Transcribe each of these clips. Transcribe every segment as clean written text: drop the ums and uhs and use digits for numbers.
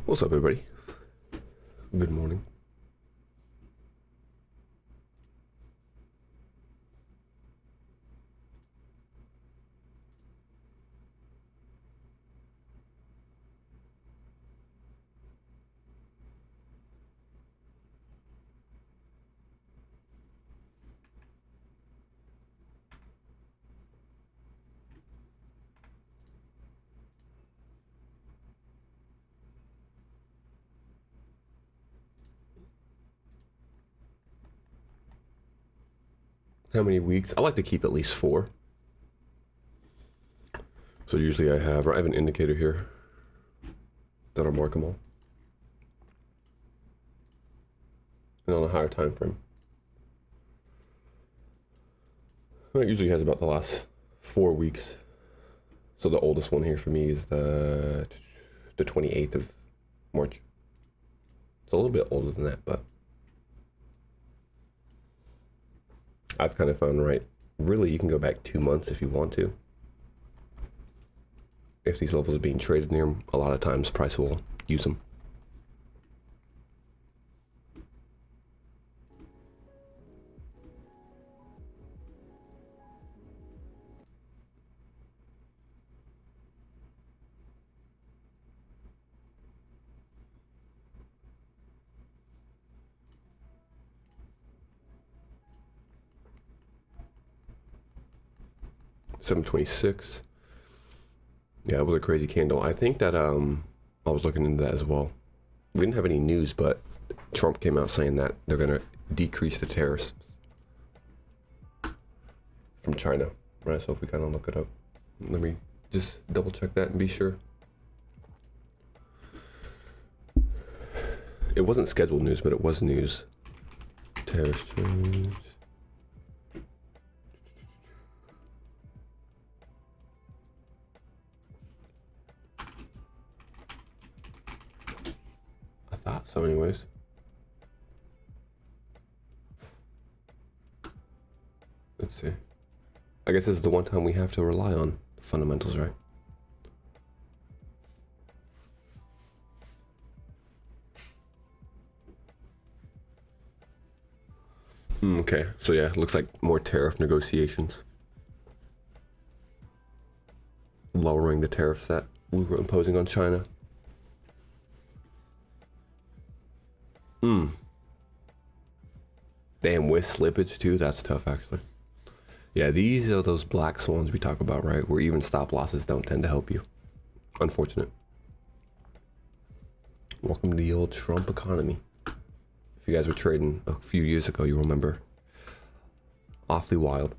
What's up, everybody? Good morning. How many weeks? I like to keep at least 4. So usually I have an indicator here that'll mark them all. And on a higher time frame. It usually has about the last 4 weeks. So the oldest one here for me is the 28th of March. It's a little bit older than that, but I've kind of found, right, really you can go back 2 months if you want to. If these levels are being traded near them, a lot of times price will use them. $7.26. Yeah, it was a crazy candle. I think that I was looking into that as well. We didn't have any news, but Trump came out saying that they're gonna decrease the tariffs from China, right? So if we kind of look it up, let me just double check that and be sure. It wasn't scheduled news, but it was news. Tariffs change. So anyways, let's see. I guess this is the one time we have to rely on fundamentals, right? Okay, so yeah, looks like more tariff negotiations. Lowering the tariffs that we were imposing on China. Damn, with slippage too, that's tough actually. Yeah, these are those black swans we talk about, right? Where even stop losses don't tend to help you. Unfortunate. Welcome to the old Trump economy. If you guys were trading a few years ago, you remember. Awfully wild.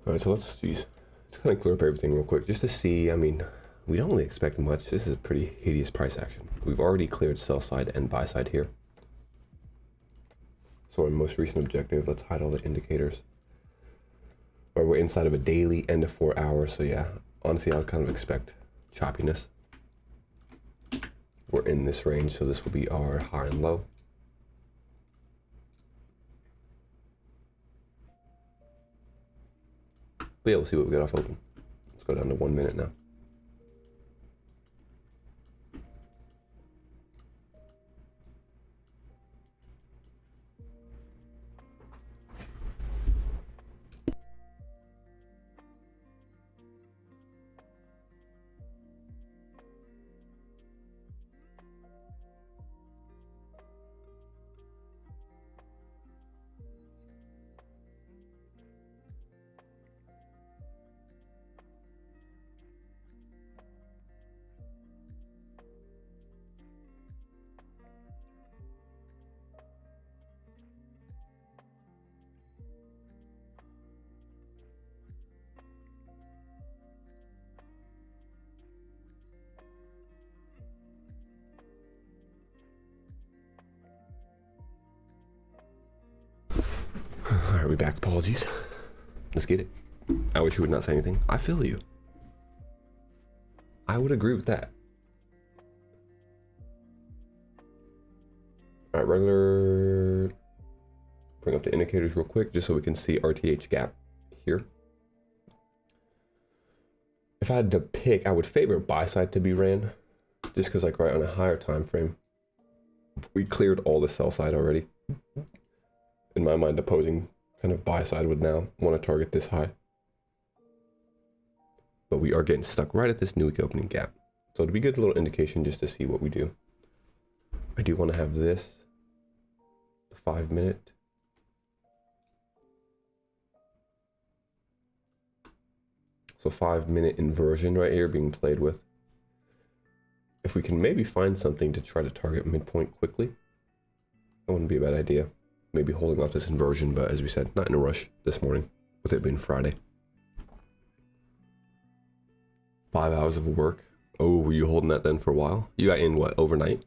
All right, so let's kind of clear up everything real quick just to see. I mean, we don't really expect much. This is a pretty hideous price action. We've already cleared sell side and buy side here. So our most recent objective, let's hide all the indicators. Or we're inside of a daily end of 4 hours. So yeah, honestly, I would kind of expect choppiness. We're in this range, so this will be our high and low. But yeah, we'll see what we get off open. Let's go down to 1 minute now. All right, we back. Apologies. Let's get it. I wish you would not say anything. I feel you. I would agree with that. All right, regular. Bring up the indicators real quick just so we can see RTH gap here. if I had to pick, I would favor buy side to be ran, just because like right on a higher time frame, we cleared all the sell side already. In my mind, opposing kind of buy side would now want to target this high. But we are getting stuck right at this new week opening gap. So it'd be a good little indication just to see what we do. I do want to have this, the 5 minute. So 5 minute inversion right here being played with. If we can maybe find something to try to target midpoint quickly, that wouldn't be a bad idea. Maybe holding off this inversion, but as we said, not in a rush this morning with it being Friday. 5 hours of work. Oh, were you holding that then for a while? You got in what, overnight?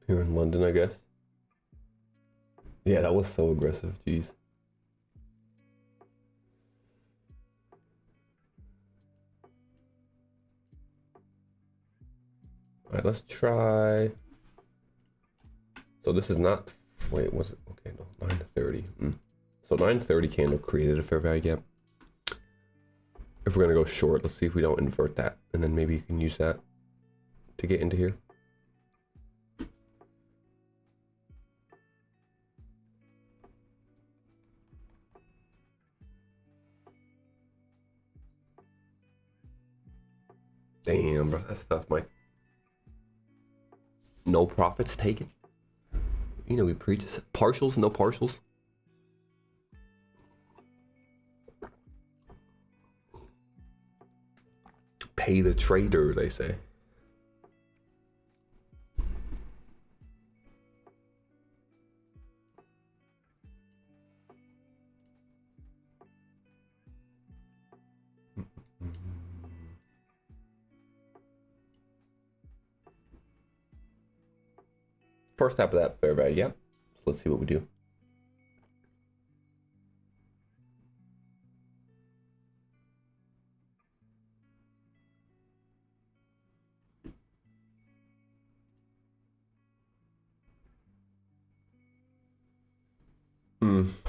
Here in London, I guess. Yeah, that was so aggressive, jeez. All right, let's try. So this is not, wait, was it? Okay, no, 930. So 930 candle created a fair value gap. If we're gonna go short, let's see if we don't invert that. And then maybe you can use that to get into here. Damn, bro, that's tough, Mike. No profits taken. You know, we preach partials, no partials. Pay the trader, they say. First half of that fair value, yeah. So let's see what we do.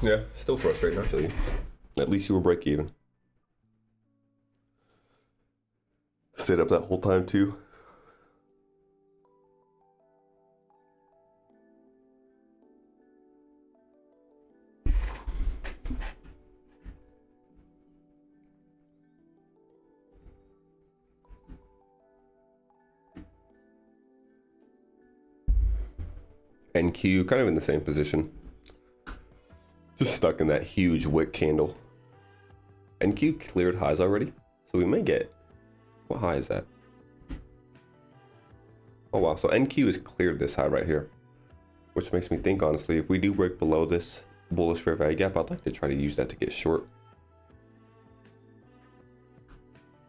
Yeah, still frustrating, I feel you. At least you were break even. Stayed up that whole time too. NQ kind of in the same position. Just stuck in that huge wick candle. NQ cleared highs already, so we may get, what high is that? Oh wow, so NQ has cleared this high right here, which makes me think honestly, if we do break below this bullish fair value gap, I'd like to try to use that to get short.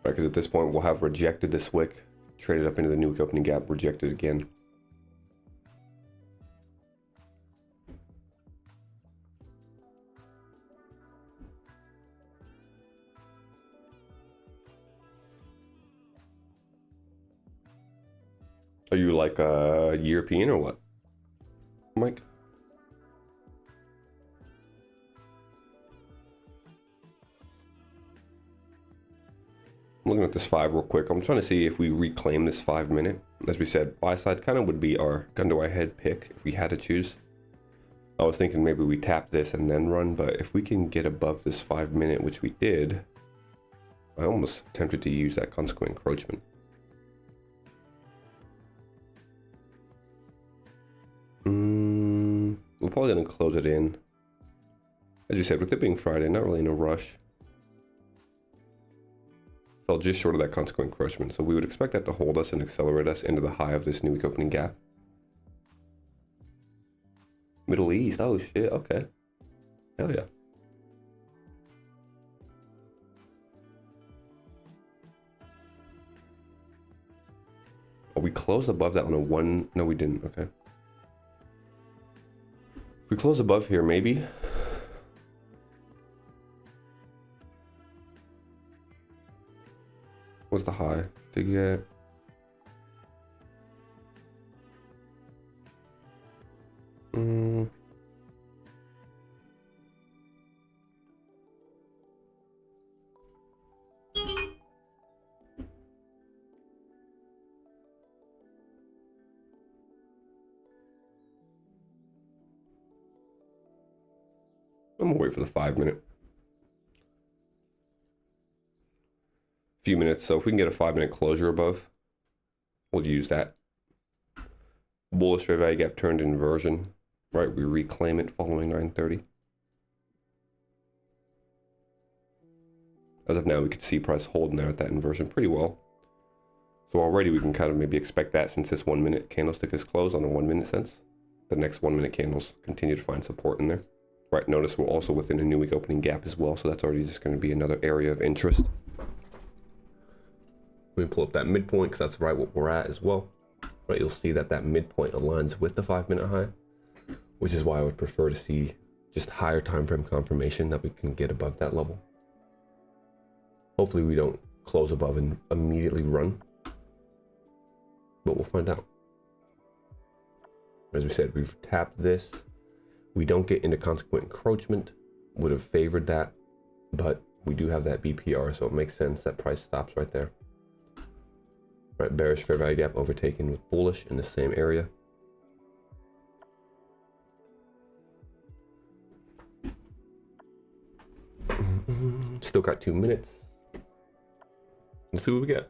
Right, because at this point we'll have rejected this wick, traded up into the new week opening gap, rejected again. Are you like a European or what, Mike? I'm looking at this 5 real quick. I'm trying to see if we reclaim this 5 minute. As we said, buy side kind of would be our gun to our head pick if we had to choose. I was thinking maybe we tap this and then run, but if we can get above this 5 minute, which we did, I almost tempted to use that consequent encroachment. We're probably going to close it in. As you said, with it being Friday, not really in a rush. Fell just short of that consequent encroachment, so we would expect that to hold us and accelerate us into the high of this new week opening gap. Middle East, oh shit, okay. Hell yeah. Oh, we closed above that on a 1, no we didn't, okay. We close above here, maybe. What's the high to get? I'm gonna wait for the 5 minute. Few minutes, so if we can get a 5 minute closure above, we'll use that. Bullish fair value gap turned inversion, right? We reclaim it following 9:30. As of now, we could see price holding there at that inversion pretty well. So already we can kind of maybe expect that since this 1 minute candlestick is closed on the 1 minute sense. The next 1 minute candles continue to find support in there. Right, notice we're also within a new week opening gap as well, so that's already just going to be another area of interest. We pull up that midpoint because that's right what we're at as well. Right, you'll see that that midpoint aligns with the 5 minute high, which is why I would prefer to see just higher time frame confirmation that we can get above that level. Hopefully we don't close above and immediately run, but we'll find out. As we said, we've tapped this. We don't get into consequent encroachment, would have favored that, but we do have that BPR, so it makes sense that price stops right there. Right, bearish fair value gap overtaken with bullish in the same area. Still got 2 minutes. Let's see what we get.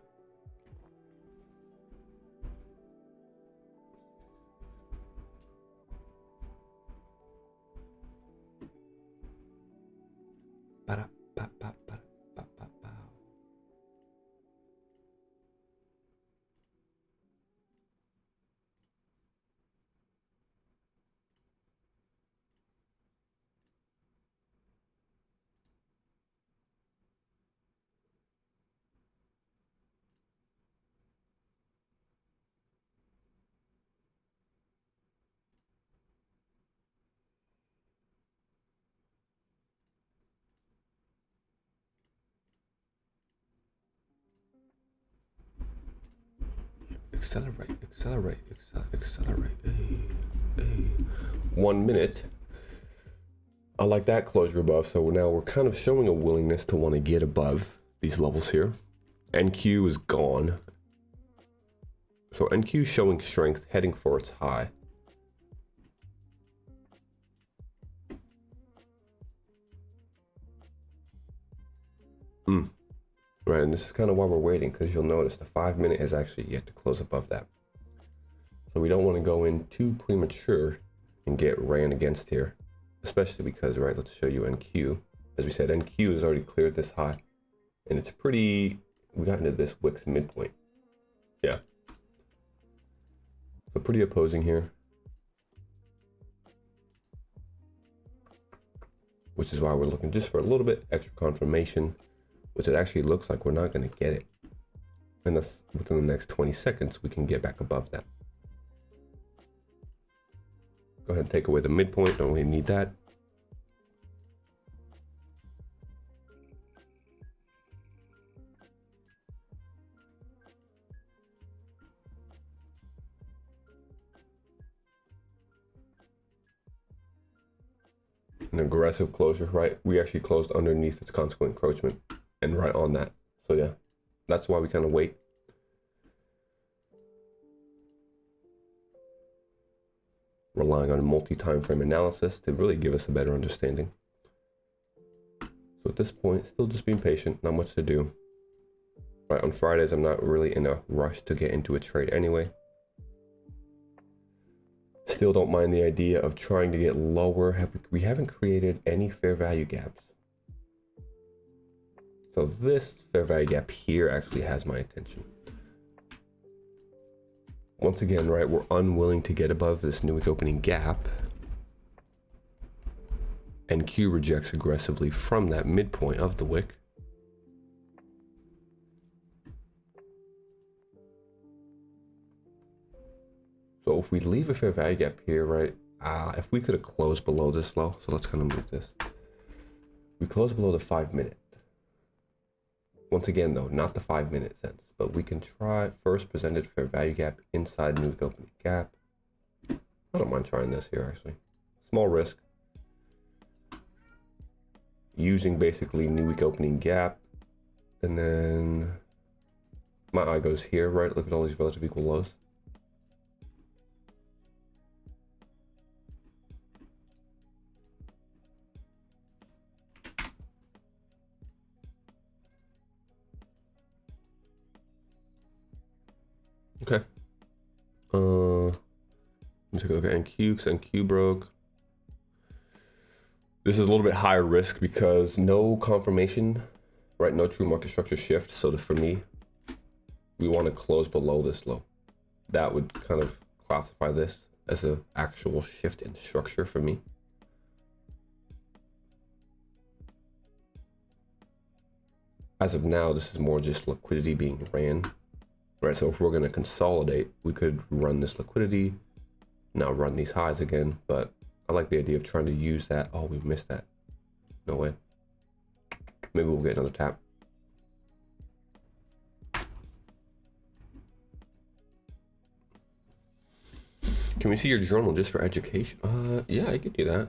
Accelerate, accelerate, accelerate. Hey. 1 minute. I like that closure above. So now we're kind of showing a willingness to want to get above these levels here. NQ is gone. So NQ showing strength, heading for its high. Right, and this is kind of why we're waiting, because you'll notice the 5 minute is actually yet to close above that. So we don't want to go in too premature and get ran against here, especially because, right, let's show you NQ. As we said, NQ has already cleared this high, and it's pretty, we got into this Wicks midpoint. Yeah. So pretty opposing here. Which is why we're looking just for a little bit extra confirmation, which it actually looks like we're not going to get it. And that's within the next 20 seconds, we can get back above that. Go ahead and take away the midpoint. Don't really need that. An aggressive closure, right? We actually closed underneath its consequent encroachment and right on that. So yeah, that's why we kind of wait. Relying on multi-time frame analysis to really give us a better understanding. So at this point, still just being patient, not much to do. Right, on Fridays, I'm not really in a rush to get into a trade anyway. Still don't mind the idea of trying to get lower. We haven't created any fair value gaps. So this fair value gap here actually has my attention. Once again, right, we're unwilling to get above this new week opening gap. And Q rejects aggressively from that midpoint of the wick. So if we leave a fair value gap here, right, if we could have closed below this low, so let's kind of move this. We close below the 5 minute. Once again, though, not the 5 minute sense, but we can try first presented fair value gap inside new week opening gap. I don't mind trying this here actually. Small risk. Using basically new week opening gap. And then my eye goes here, right? Look at all these relative equal lows. Okay. Let me take a look at NQ, because NQ broke. This is a little bit higher risk because no confirmation, right? No true market structure shift. So for me, we want to close below this low. That would kind of classify this as an actual shift in structure for me. As of now, this is more just liquidity being ran, right? So if we're going to consolidate, we could run this liquidity, now run these highs again, but I like the idea of trying to use that. Oh, we missed that. No way. Maybe we'll get another tap. Can we see your journal just for education? Yeah, I could do that.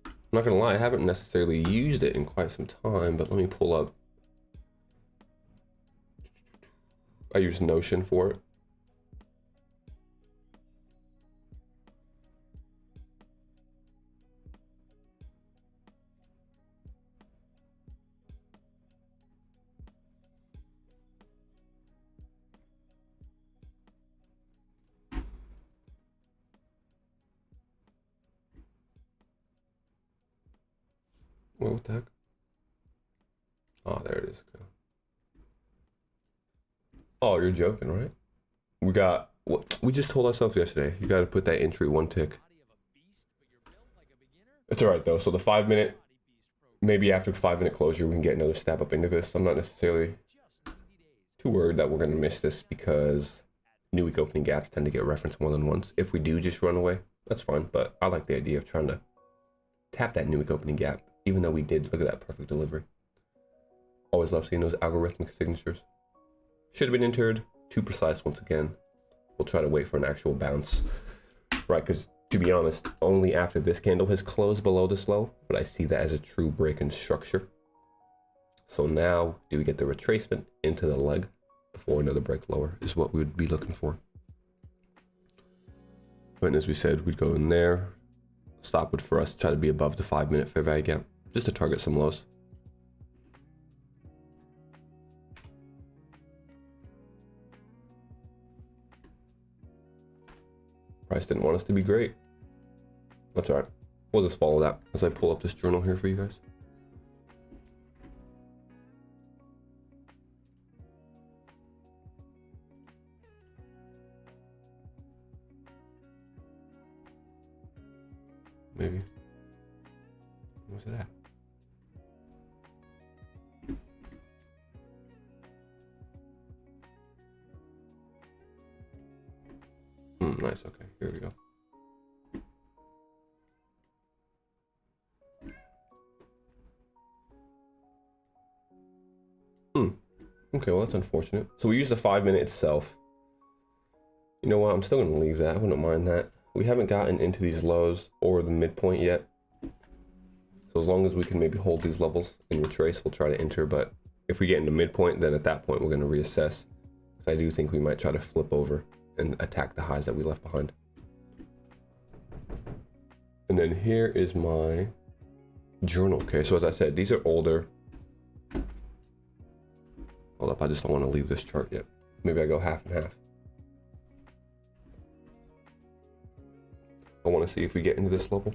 I'm not gonna lie, I haven't necessarily used it in quite some time, but let me pull up. I use Notion for it. What the heck? Oh, there it is. Okay. Oh, you're joking, right? We got what we just told ourselves yesterday. You got to put that entry one tick. It's all right though. So the 5 minute, maybe after 5 minute closure, we can get another step up into this. I'm not necessarily too worried that we're going to miss this because new week opening gaps tend to get referenced more than once. If we do just run away, that's fine. But I like the idea of trying to tap that new week opening gap, even though we did. Look at that perfect delivery. Always love seeing those algorithmic signatures. Should have been entered. Too precise once again. We'll try to wait for an actual bounce, right? Because to be honest, only after this candle has closed below this low, but I see that as a true break in structure. So now, do we get the retracement into the leg before another break lower is what we would be looking for. And as we said, we'd go in there. Stop would for us try to be above the 5 minute fair value gap, just to target some lows. Price didn't want us to be great. That's all right. We'll just follow that as I pull up this journal here for you guys. Maybe. Where's it at? Nice. Okay, here we go. Okay, well that's unfortunate. So we used the 5 minute itself. You know what? I'm still gonna leave that. I wouldn't mind that. We haven't gotten into these lows or the midpoint yet. So as long as we can maybe hold these levels and retrace, we'll try to enter. But if we get into midpoint, then at that point we're gonna reassess. Because I do think we might try to flip over and attack the highs that we left behind. And then here is my journal. Okay, so as I said, these are older. Hold up, I just don't want to leave this chart yet. Maybe I go half and half. I want to see if we get into this level.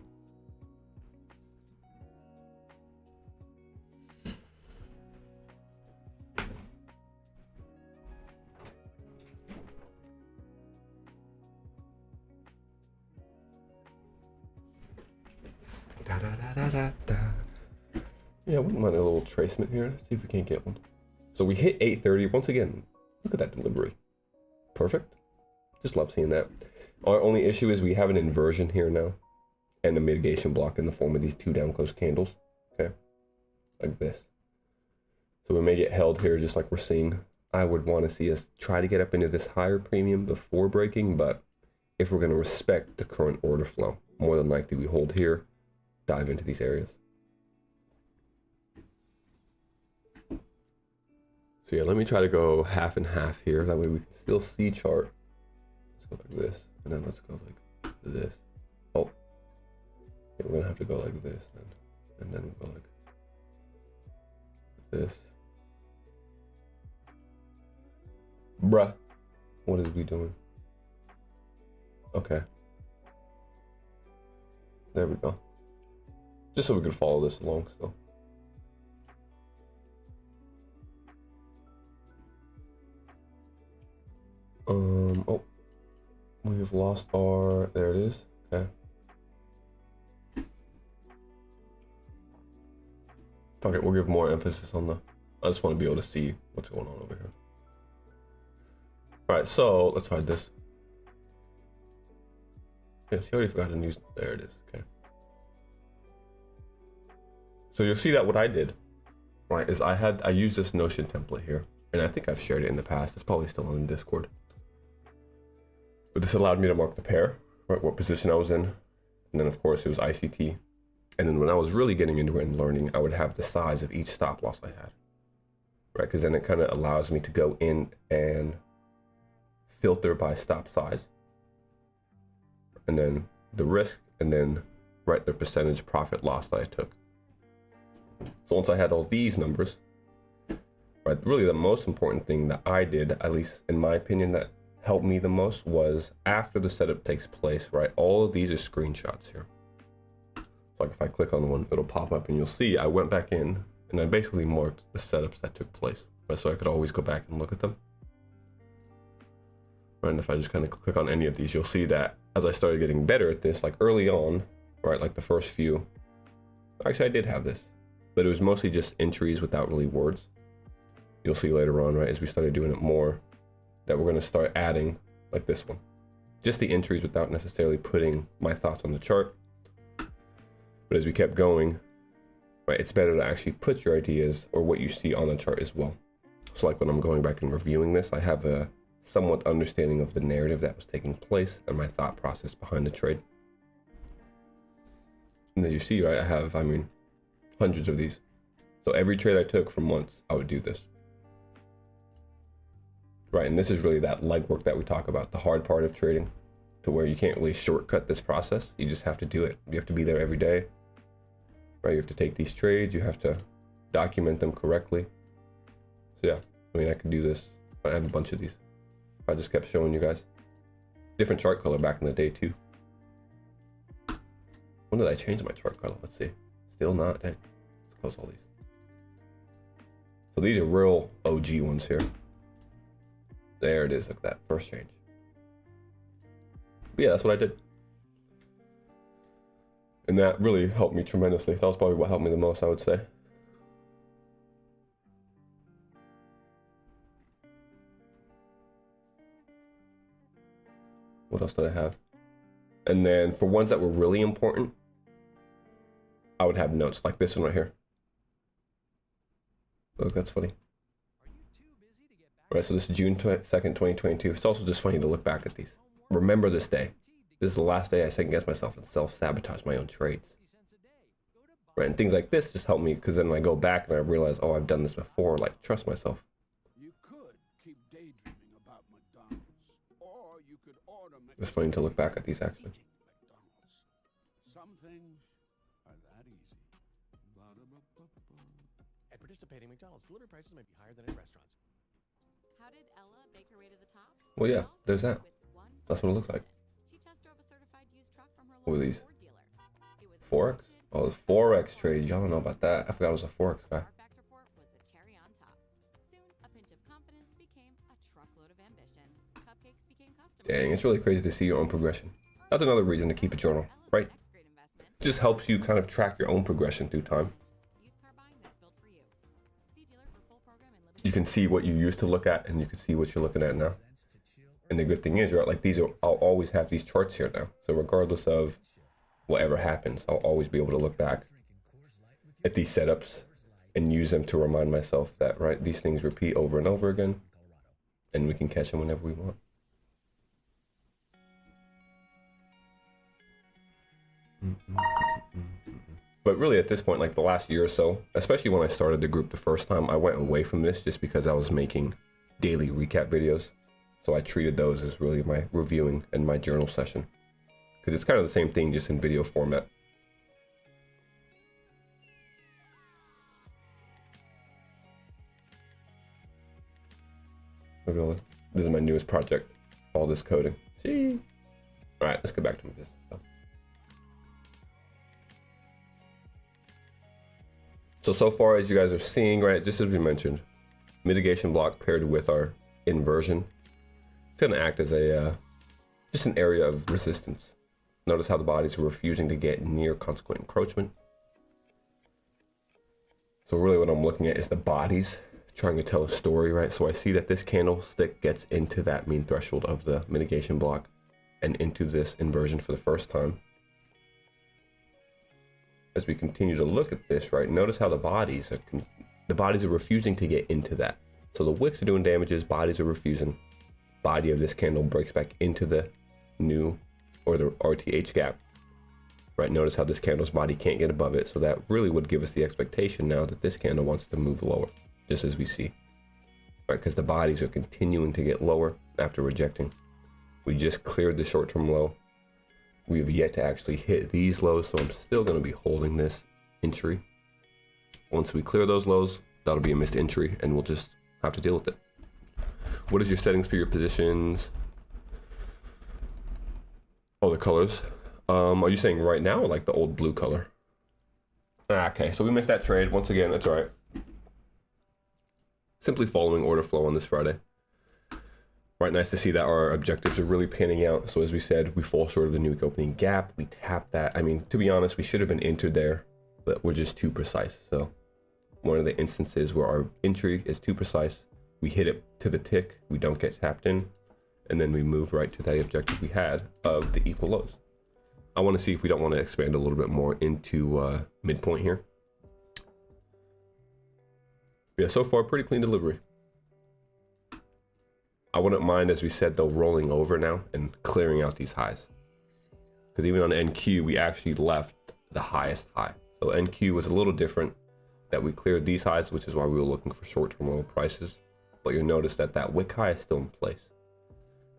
Yeah, I wouldn't mind a little tracement here. Let's see if we can't get one. So we hit 830 once again. Look at that delivery. Perfect. Just love seeing that. Our only issue is we have an inversion here now and a mitigation block in the form of these two down close candles. Okay, like this. So we may get held here just like we're seeing. I would want to see us try to get up into this higher premium before breaking, but if we're going to respect the current order flow. More than likely we hold here, dive into these areas. So yeah, let me try to go half and half here. That way we can still see chart. Let's go like this, and then let's go like this. Oh, yeah, we're gonna have to go like this then, and then we'll go like this. Bruh, what is we doing? Okay. There we go. Just so we could follow this along still. Oh, we've lost our, there it is. Okay. Okay, we'll give more emphasis on the, I just want to be able to see what's going on over here. All right, so let's hide this. Yeah, she already forgot to use, there it is, okay. So you'll see that what I did, right, is I used this Notion template here, and I think I've shared it in the past. It's probably still on the Discord. But this allowed me to mark the pair, right, what position I was in. And then of course it was ICT. And then when I was really getting into it and learning, I would have the size of each stop loss I had, right? Because then it kind of allows me to go in and filter by stop size, and then the risk, and then write the percentage profit loss that I took. So once I had all these numbers, right, really the most important thing that I did, at least in my opinion, that helped me the most was after the setup takes place, right? All of these are screenshots here. So like if I click on one, it'll pop up and you'll see I went back in and I basically marked the setups that took place, right? So I could always go back and look at them. Right, and if I just kind of click on any of these, you'll see that as I started getting better at this, like early on, right, like the first few, actually I did have this, but it was mostly just entries without really words. You'll see later on, right, as we started doing it more, that we're going to start adding like this one, just the entries without necessarily putting my thoughts on the chart. But as we kept going, right, it's better to actually put your ideas or what you see on the chart as well. So like when I'm going back and reviewing this, I have a somewhat understanding of the narrative that was taking place and my thought process behind the trade. And as you see, right, I have, I mean, hundreds of these. So every trade I took for months, I would do this. Right, and this is really that legwork that we talk about, the hard part of trading, to where you can't really shortcut this process. You just have to do it. You have to be there every day, right? You have to take these trades. You have to document them correctly. So yeah, I mean, I could do this. I have a bunch of these. I just kept showing you guys. Different chart color back in the day too. When did I change my chart color? Let's see. Still not. Dang. Let's close all these. So these are real OG ones here. There it is, look at that, first change. But yeah, that's what I did. And that really helped me tremendously. That was probably what helped me the most, I would say. What else did I have? And then for ones that were really important, I would have notes like this one right here. Look, that's funny. Right, so this is June 2nd, 2022. It's also just funny to look back at these. Remember this day. This is the last day I second-guessed myself and self-sabotage my own trades. Right, and things like this just help me, because then when I go back and I realize, oh, I've done this before, like, trust myself. You could keep daydreaming about McDonald's, or you could order It's funny to look back at these, actually. McDonald's. Some things are that easy. At participating McDonald's, delivery prices may be higher than at restaurants. How did Ella make her way to the top? Well, yeah, there's that. That's what it looks like. She test drove a certified used truck from her What are local these? Ford dealer. It was Forex? accepted. Oh, the Forex trade. Y'all don't know about that. I forgot I was a Forex guy. Carfax report was the cherry on top. Soon, a pinch of confidence became a truckload of ambition. Cupcakes became customers. Dang, it's really crazy to see your own progression. That's another reason to keep a journal, right? Next great investment. It just helps you kind of track your own progression through time. Used car buying that's built for you. See dealer for full program and limited. You can see what you used to look at and you can see what you're looking at now. And the good thing is, right, like these are, I'll always have these charts here now. So regardless of whatever happens, I'll always be able to look back at these setups and use them to remind myself that, right, these things repeat over and over again and we can catch them whenever we want. But really at this point, like the last year or so, especially when I started the group the first time, I went away from this just because I was making daily recap videos. So I treated those as really my reviewing and my journal session. Because it's kind of the same thing, just in video format. Look at all this. This is my newest project, all this coding. See? All right, let's get back to my business stuff. So far as you guys are seeing, right, just as we mentioned, mitigation block paired with our inversion, it's gonna act as a, just an area of resistance. Notice how the bodies are refusing to get near consequent encroachment. So really what I'm looking at is the bodies trying to tell a story, right? So I see that this candlestick gets into that mean threshold of the mitigation block and into this inversion for the first time. As we continue to look at this, right, notice how the bodies are refusing to get into that. So the wicks are doing damages, bodies are refusing. Body of this candle breaks back into the new, or the RTH gap. Right, notice how this candle's body can't get above it. So that really would give us the expectation now that this candle wants to move lower, just as we see. Right, because the bodies are continuing to get lower after rejecting. We just cleared the short-term low. We have yet to actually hit these lows, so I'm still going to be holding this entry. Once we clear those lows, that'll be a missed entry, and we'll just have to deal with it. What is your settings for your positions? Oh, the colors. Are you saying right now or like the old blue color? Okay, so we missed that trade. Once again, that's all right. Simply following order flow on this Friday. Right, nice to see that our objectives are really panning out. So as we said, we fall short of the new week opening gap. We tap that. I mean, to be honest, we should have been entered there, but we're just too precise. So one of the instances where our entry is too precise, we hit it to the tick, we don't get tapped in, and then we move right to that objective we had of the equal lows. I want to see if we don't want to expand a little bit more into midpoint here. Yeah, so far, pretty clean delivery. I wouldn't mind, as we said, though, rolling over now and clearing out these highs. Because even on NQ, we actually left the highest high. So NQ was a little different, that we cleared these highs, which is why we were looking for short-term low prices. But you'll notice that that wick high is still in place.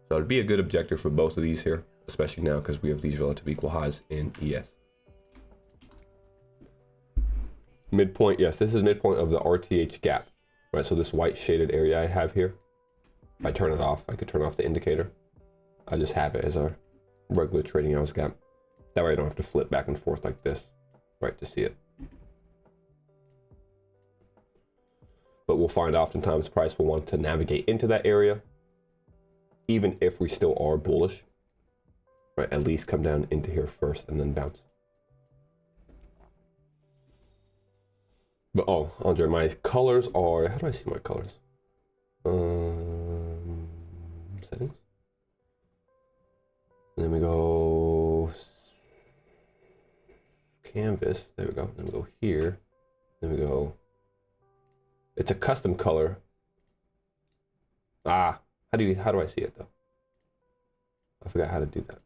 So it'd be a good objective for both of these here, especially now because we have these relative equal highs in ES. Midpoint, yes, this is midpoint of the RTH gap, right? So this white shaded area I have here, if I turn it off, I could turn off the indicator. I just have it as a regular trading hours gap. That way I don't have to flip back and forth like this, right, to see it. But we'll find oftentimes price will want to navigate into that area, even if we still are bullish, right? At least come down into here first and then bounce. But oh, Andre, my colors are, how do I see my colors? Settings. And then we go canvas. There we go. Then we go here. Then we go. It's a custom color. Ah, how do I see it though? I forgot how to do that.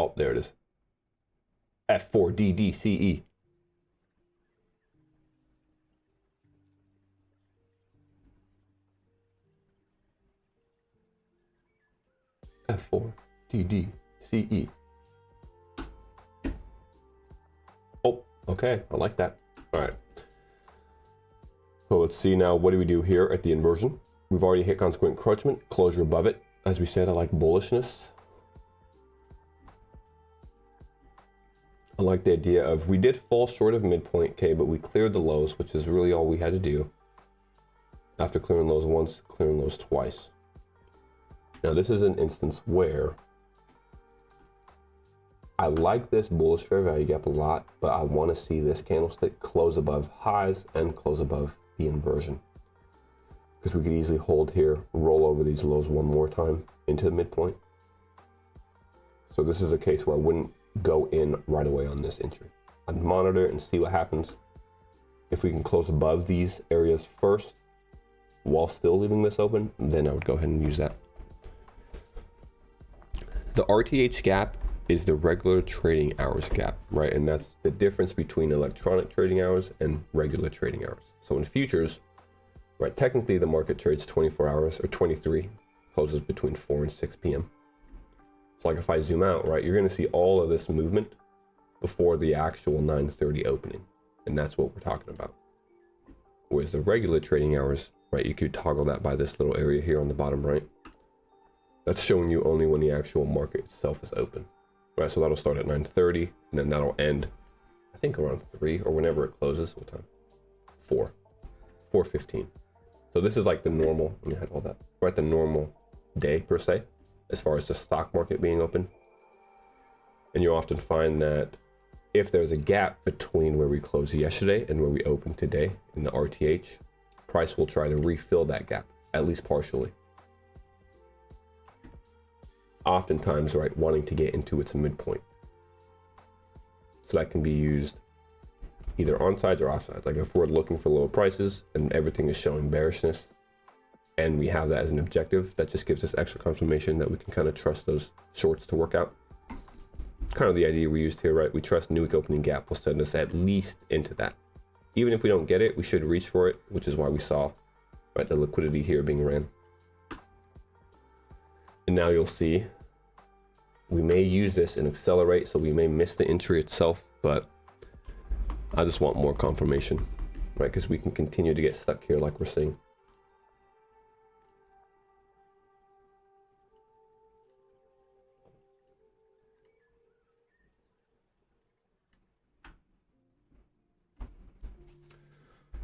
Oh, there it is. F4DDCE. F4DDCE. Oh, okay, I like that. All right. So let's see now, what do we do here at the inversion? We've already hit consequent encroachment, closure above it. As we said, I like bullishness. I like the idea of, we did fall short of midpoint, okay, but we cleared the lows, which is really all we had to do. After clearing lows once, clearing lows twice. Now this is an instance where I like this bullish fair value gap a lot, but I want to see this candlestick close above highs and close above the inversion. Because we could easily hold here, roll over these lows one more time into the midpoint. So this is a case where I wouldn't go in right away on this entry. I'd monitor and see what happens. If we can close above these areas first, while still leaving this open, then I would go ahead and use that. The RTH gap is the regular trading hours gap, right? And that's the difference between electronic trading hours and regular trading hours. So in futures, right, technically the market trades 24 hours or 23, closes between 4 and 6 p.m. So like if I zoom out, right, you're going to see all of this movement before the actual 9:30 opening. And that's what we're talking about. Whereas the regular trading hours, right, you could toggle that by this little area here on the bottom right. That's showing you only when the actual market itself is open. Right, so that'll start at 9:30 and then that'll end, I think around 3 or whenever it closes. What time? 4:15. So this is like the normal, let me hide all that, right, the normal day per se, as far as the stock market being open. And you often find that if there's a gap between where we closed yesterday and where we opened today in the RTH, price will try to refill that gap, at least partially. Oftentimes, right, wanting to get into its midpoint. So that can be used either on sides or off sides. Like if we're looking for lower prices and everything is showing bearishness and we have that as an objective, that just gives us extra confirmation that we can kind of trust those shorts to work out. Kind of the idea we used here, right? We trust new week opening gap will send us at least into that. Even if we don't get it, we should reach for it, which is why we saw, right, the liquidity here being ran. And now you'll see we may use this and accelerate, so we may miss the entry itself, but I just want more confirmation, right? Because we can continue to get stuck here like we're seeing.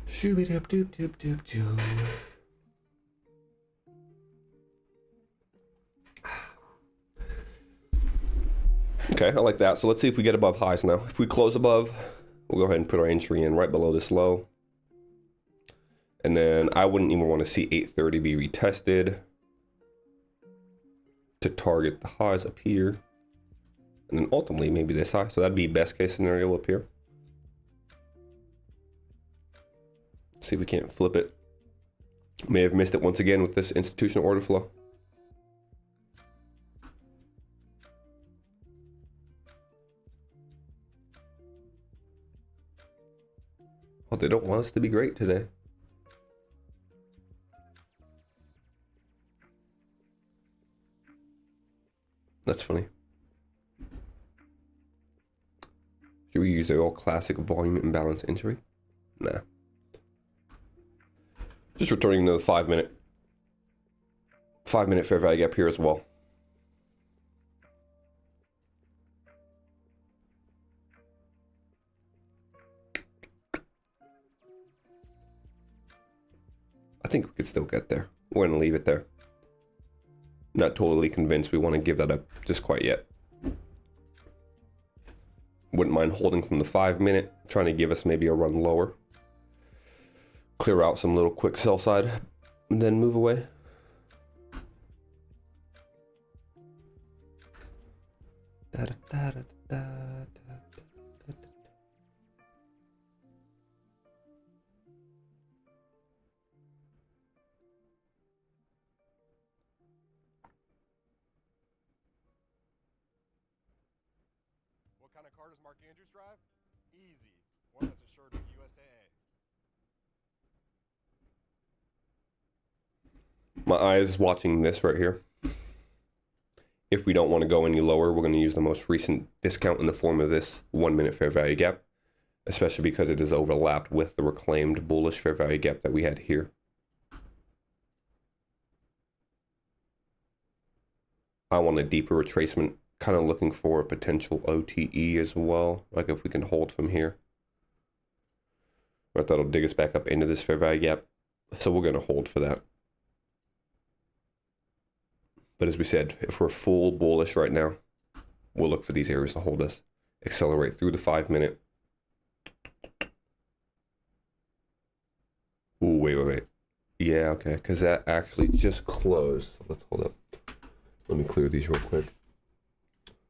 Shooby-doop-doop-doop-doop-doop. Okay, I like that. So let's see if we get above highs now. If we close above, we'll go ahead and put our entry in right below this low. And then I wouldn't even want to see 830 be retested to target the highs up here. And then ultimately maybe this high. So that'd be best case scenario up here. See if we can't flip it. May have missed it once again with this institutional order flow. Oh, they don't want us to be great today. That's funny. Should we use the old classic volume imbalance entry? Nah. Just returning to the 5 minute fair value gap here as well. I think we could still get there. We're gonna leave it there. Not totally convinced we want to give that up just quite yet. Wouldn't mind holding from the 5 minute, trying to give us maybe a run lower. Clear out some little quick sell side and then move away. What kind of car does Mark Andrews drive? Easy. One that's insured with USAA. My eye is watching this right here. If we don't want to go any lower, we're going to use the most recent discount in the form of this 1 minute fair value gap, especially because it is overlapped with the reclaimed bullish fair value gap that we had here. I want a deeper retracement, kind of looking for a potential OTE as well, like if we can hold from here. Right, that'll dig us back up into this fair value gap, so we're going to hold for that. But as we said, if we're full bullish right now, we'll look for these areas to hold us. Accelerate through the 5 minute. Ooh, wait. Yeah, okay, because that actually just closed. Let's hold up. Let me clear these real quick.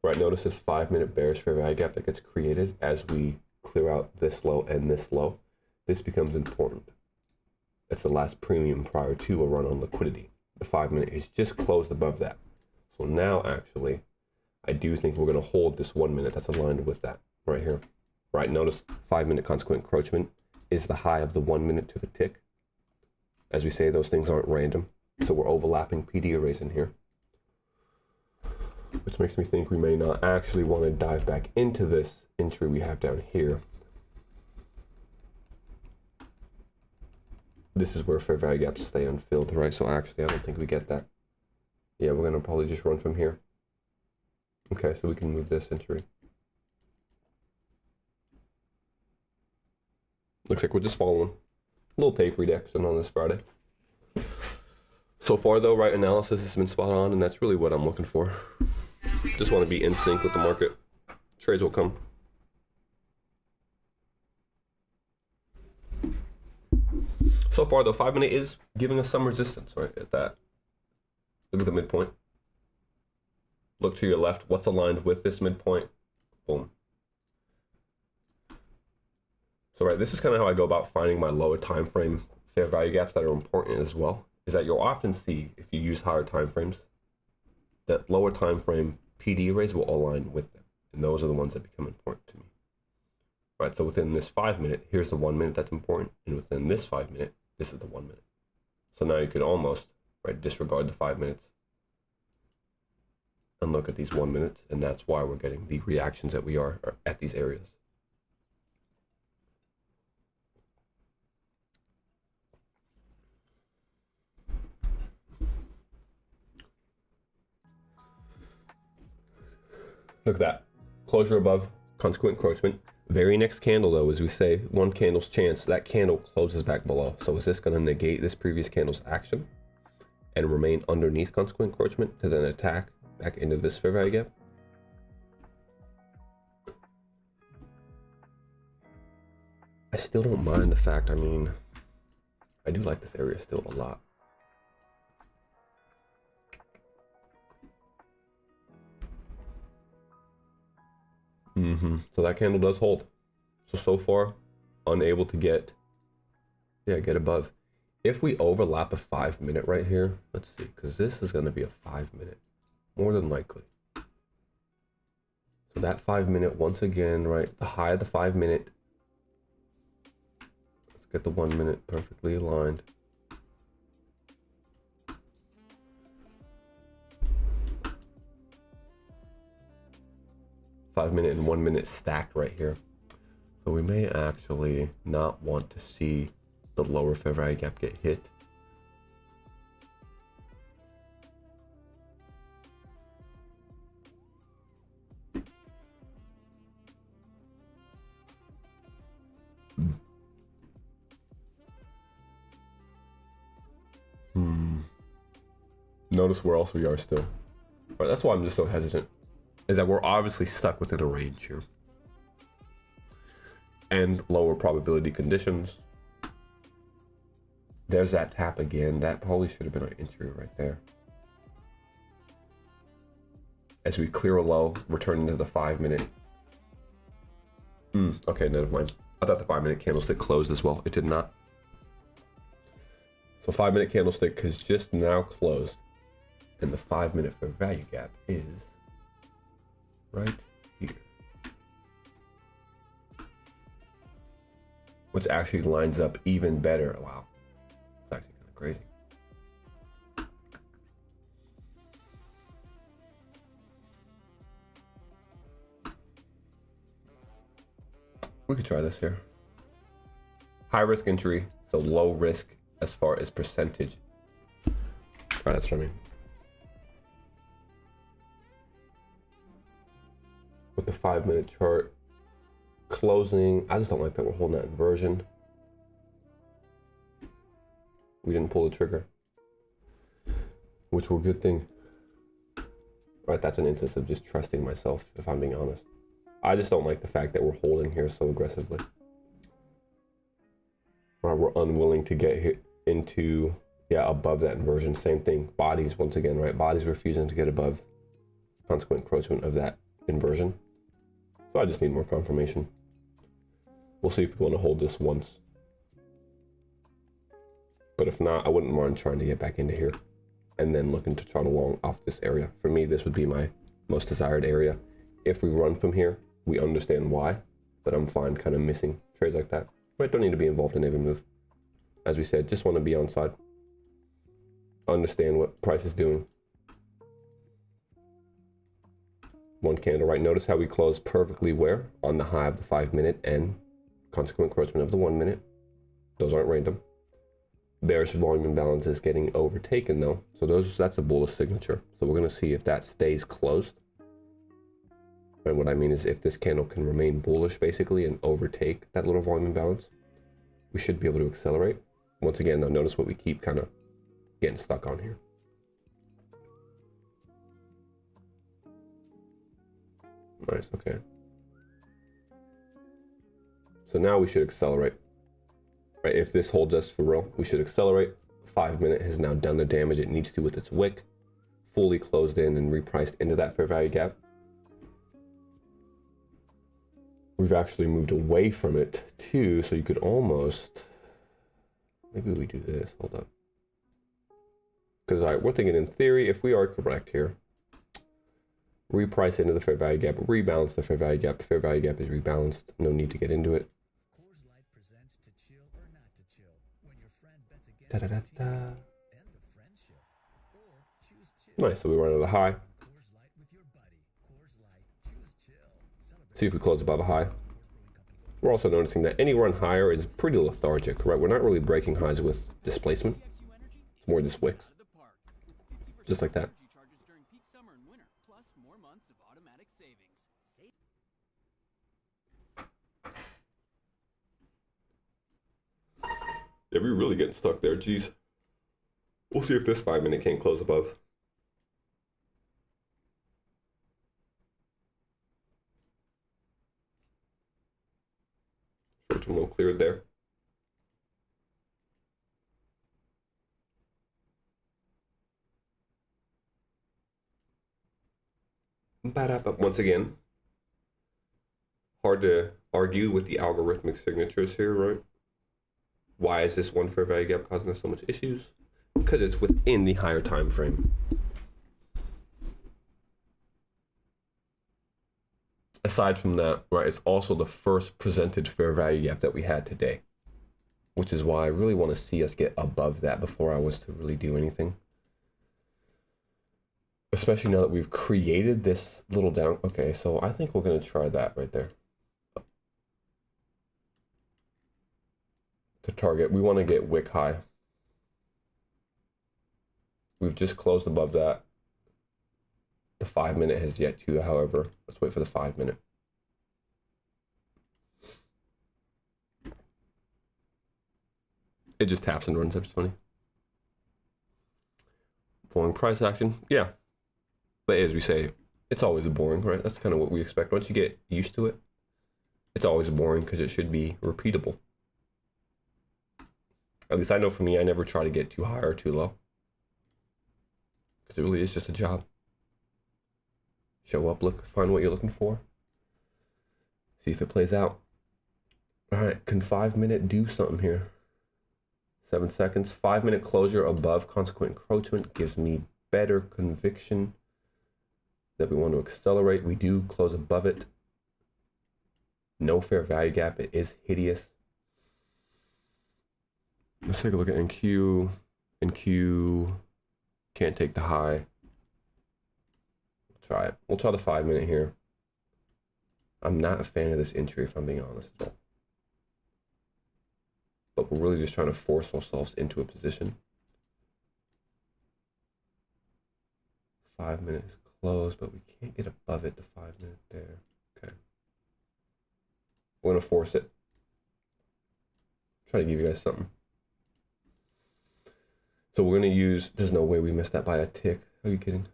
Right, notice this 5 minute bearish fair value gap that gets created as we clear out this low and this low. This becomes important. That's the last premium prior to a run on liquidity. The 5 minute is just closed above that. So now actually, I do think we're going to hold this 1 minute that's aligned with that right here. Right, notice 5 minute consequent encroachment is the high of the 1 minute to the tick. As we say, those things aren't random. So we're overlapping PD arrays in here. Which makes me think we may not actually want to dive back into this entry we have down here. This is where fair value gaps stay unfilled, right? So actually, I don't think we get that. Yeah, we're going to probably just run from here. Okay, so we can move this entry. Looks like we're just following a little tape reaction on this Friday. So far though, right, analysis has been spot on, and that's really what I'm looking for. Just want to be in sync with the market. Trades will come. So far though, 5 minute is giving us some resistance, right, at that. Look at the midpoint. Look to your left, what's aligned with this midpoint? Boom. So right, this is kind of how I go about finding my lower time frame fair value gaps that are important as well, is that you'll often see, if you use higher time frames, that lower time frame PD arrays will align with them. And those are the ones that become important to me. Right, so within this 5 minute, here's the 1 minute that's important. And within this 5 minute, this is the 1 minute. So now you could almost, right, disregard the 5 minutes and look at these 1 minutes. And that's why we're getting the reactions that we are at these areas. Look at that. Closure above, consequent encroachment. Very next candle though, as we say, one candle's chance, that candle closes back below. So is this going to negate this previous candle's action and remain underneath consequent encroachment to then attack back into this fair value gap? I still don't mind the fact, I mean, I do like this area still a lot. So that candle does hold. So far, unable to get above. If we overlap a 5 minute right here, let's see, because this is going to be a 5 minute, more than likely. So that 5 minute, once again, right, the high of the 5 minute. Let's get the 1 minute perfectly aligned. Five minute and 1 minute stacked right here. So we may actually not want to see the lower fair value gap get hit. Notice where else we are still. Right, that's why I'm just so hesitant, is that we're obviously stuck within a range here. And lower probability conditions. There's that tap again. That probably should have been our entry right there. As we clear a low, return into the 5 minute. Okay, never mind. I thought the 5 minute candlestick closed as well. It did not. So 5 minute candlestick has just now closed. And the 5 minute fair value gap is right here. Which actually lines up even better. Wow. It's actually kind of crazy. We could try this here. High risk entry, so low risk as far as percentage. All right, that's what I mean. With the 5 minute chart closing, I just don't like that we're holding that inversion. We didn't pull the trigger, which were a good thing. Right, that's an instance of just trusting myself, if I'm being honest. I just don't like the fact that we're holding here so aggressively. Right, we're unwilling to get hit into, above that inversion. Same thing, bodies, once again, right? Bodies refusing to get above consequent encroachment of that inversion. So I just need more confirmation. We'll see if we want to hold this once. But if not, I wouldn't mind trying to get back into here and then looking to chart along off this area. For me, this would be my most desired area. If we run from here, we understand why, but I'm fine kind of missing trades like that. Right, don't need to be involved in every move. As we said, just want to be on side. Understand what price is doing. One candle, right? Notice how we close perfectly where? On the high of the 5 minute and consequent encroachment of the 1 minute. Those aren't random. Bearish volume imbalance is getting overtaken though. So that's a bullish signature. So we're going to see if that stays closed. And what I mean is if this candle can remain bullish basically and overtake that little volume imbalance, we should be able to accelerate. Once again, though, notice what we keep kind of getting stuck on here. Nice, okay. So now we should accelerate. Right, if this holds us for real, we should accelerate. 5 minute has now done the damage it needs to with its wick. Fully closed in and repriced into that fair value gap. We've actually moved away from it too, so you could almost, maybe we do this, hold up. Because all right, we're thinking in theory, if we are correct here, reprice into the fair value gap, rebalance the fair value gap is rebalanced, no need to get into it. Da, da, da, da. Nice, so we run at a high. See if we close above a high. We're also noticing that any run higher is pretty lethargic, right? We're not really breaking highs with displacement. It's more just wicks. Just like that. Yeah, we're really getting stuck there, geez. We'll see if this 5 minute can't close above. Short-term low cleared there. But once again, hard to argue with the algorithmic signatures here, right? Why is this one fair value gap causing us so much issues? Because it's within the higher time frame. Aside from that, right, it's also the first presented fair value gap that we had today, which is why I really want to see us get above that before I was to really do anything. Especially now that we've created this little down. Okay, so I think we're going to try that right there. To target, we want to get wick high. We've just closed above that. The 5 minute has yet to, however. Let's wait for the 5 minute. It just taps and runs. That's funny. Boring price action. Yeah. But as we say, it's always boring, right? That's kind of what we expect. Once you get used to it, it's always boring because it should be repeatable. At least I know for me, I never try to get too high or too low. Because it really is just a job. Show up, look, find what you're looking for. See if it plays out. All right, can 5 minute do something here? 7 seconds. 5 minute closure above consequent encroachment gives me better conviction that we want to accelerate. We do close above it. No fair value gap. It is hideous. Let's take a look at NQ. NQ can't take the high. Try it. We'll try the 5 minute here. I'm not a fan of this entry if I'm being honest at all. But we're really just trying to force ourselves into a position. 5 minutes close, but we can't get above it. The 5 minute there. Okay. We're gonna force it. Try to give you guys something. So we're gonna use, there's no way we missed that by a tick. Are you kidding?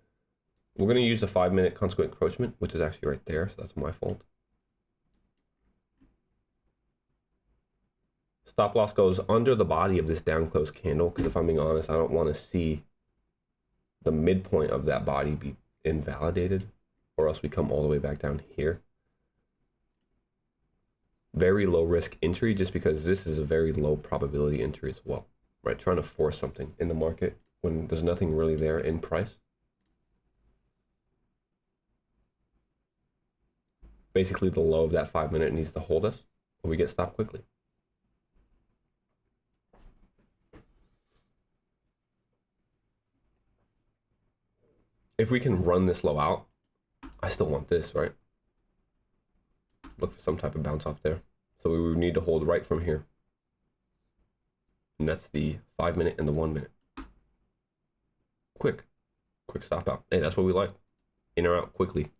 We're gonna use the 5 minute consequent encroachment, which is actually right there, so that's my fault. Stop loss goes under the body of this down close candle, because if I'm being honest, I don't want to see the midpoint of that body be invalidated, or else we come all the way back down here. Very low risk entry, just because this is a very low probability entry as well, right? Trying to force something in the market when there's nothing really there in price. basically the low of that 5 minute needs to hold us, or we get stopped quickly. If we can run this low out, I still want this, right? Look for some type of bounce off there. So we would need to hold right from here. And that's the 5 minute and the 1 minute. Quick stop out. Hey, that's what we like. In or out quickly.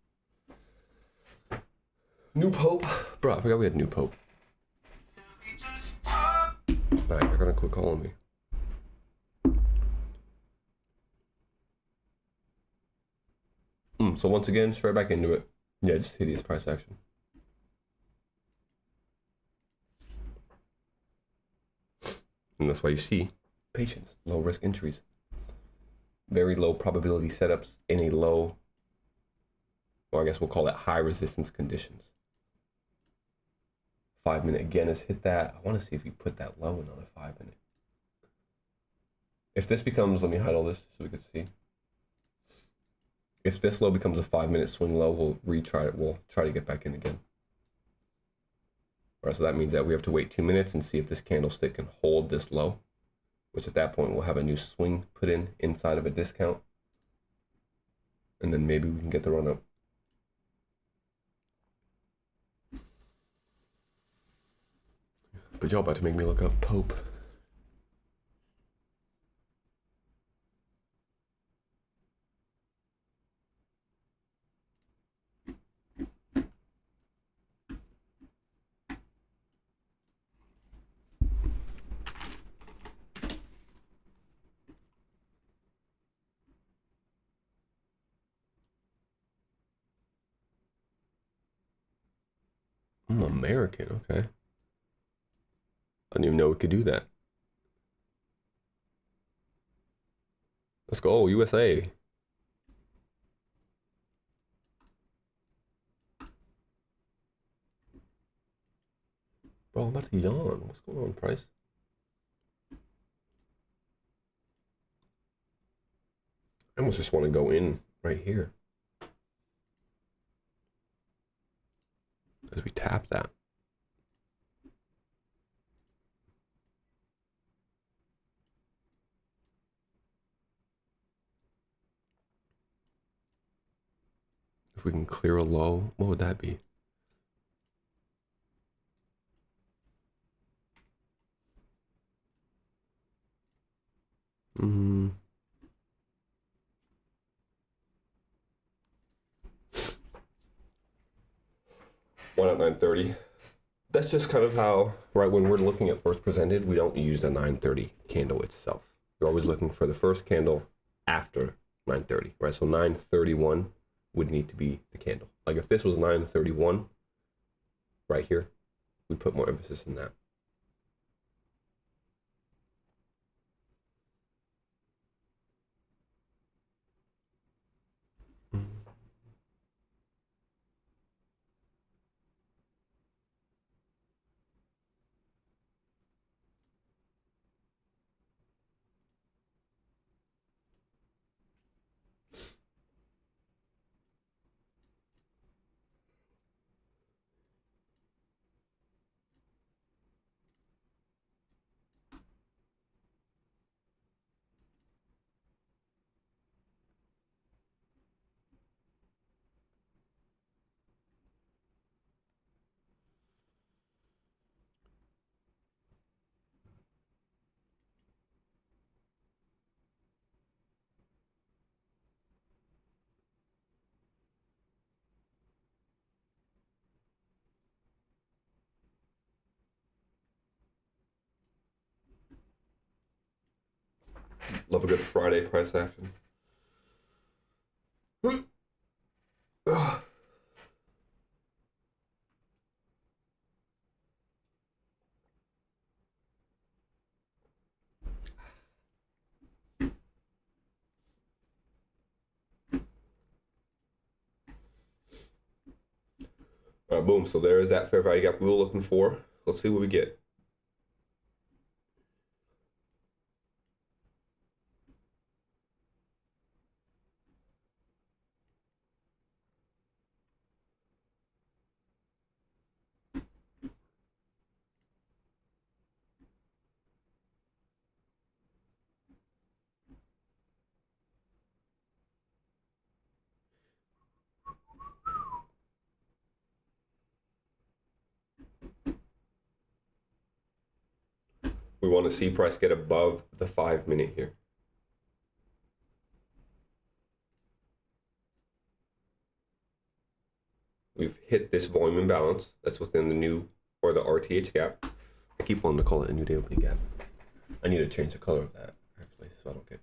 New Pope. Bro, I forgot we had New Pope. Alright, you're gonna quit calling me. So once again, straight back into it. Yeah, just hideous price action. And that's why you see patience, low risk entries. Very low probability setups in a low, or I guess we'll call it high resistance conditions. 5 minute again has hit that. I want to see if we put that low in on a 5 minute. If this becomes, let me hide all this so we can see. If this low becomes a 5 minute swing low, we'll retry it. We'll try to get back in again. All right, so that means that we have to wait 2 minutes and see if this candlestick can hold this low, which at that point we'll have a new swing put in inside of a discount. And then maybe we can get the run up. But y'all about to make me look up Pope. I'm American, okay. I didn't even know we could do that. Let's go, USA. Bro, I'm about to yawn. What's going on, price? I almost just want to go in right here. As we tap that. If we can clear a low, what would that be? One at 9:30. That's just kind of how, right, when we're looking at first presented, we don't use the 9:30 candle itself. You're always looking for the first candle after 9:30, right? So 9:31 would need to be the candle. Like if this was 9:31 right here, we'd put more emphasis in that. Love a good Friday price action. All right, boom. So there is that fair value gap we were looking for. Let's see what we get. We want to see price get above the 5 minute here. We've hit this volume imbalance that's within the new or the RTH gap. I keep wanting to call it a new day opening gap. I need to change the color of that actually, so I don't get.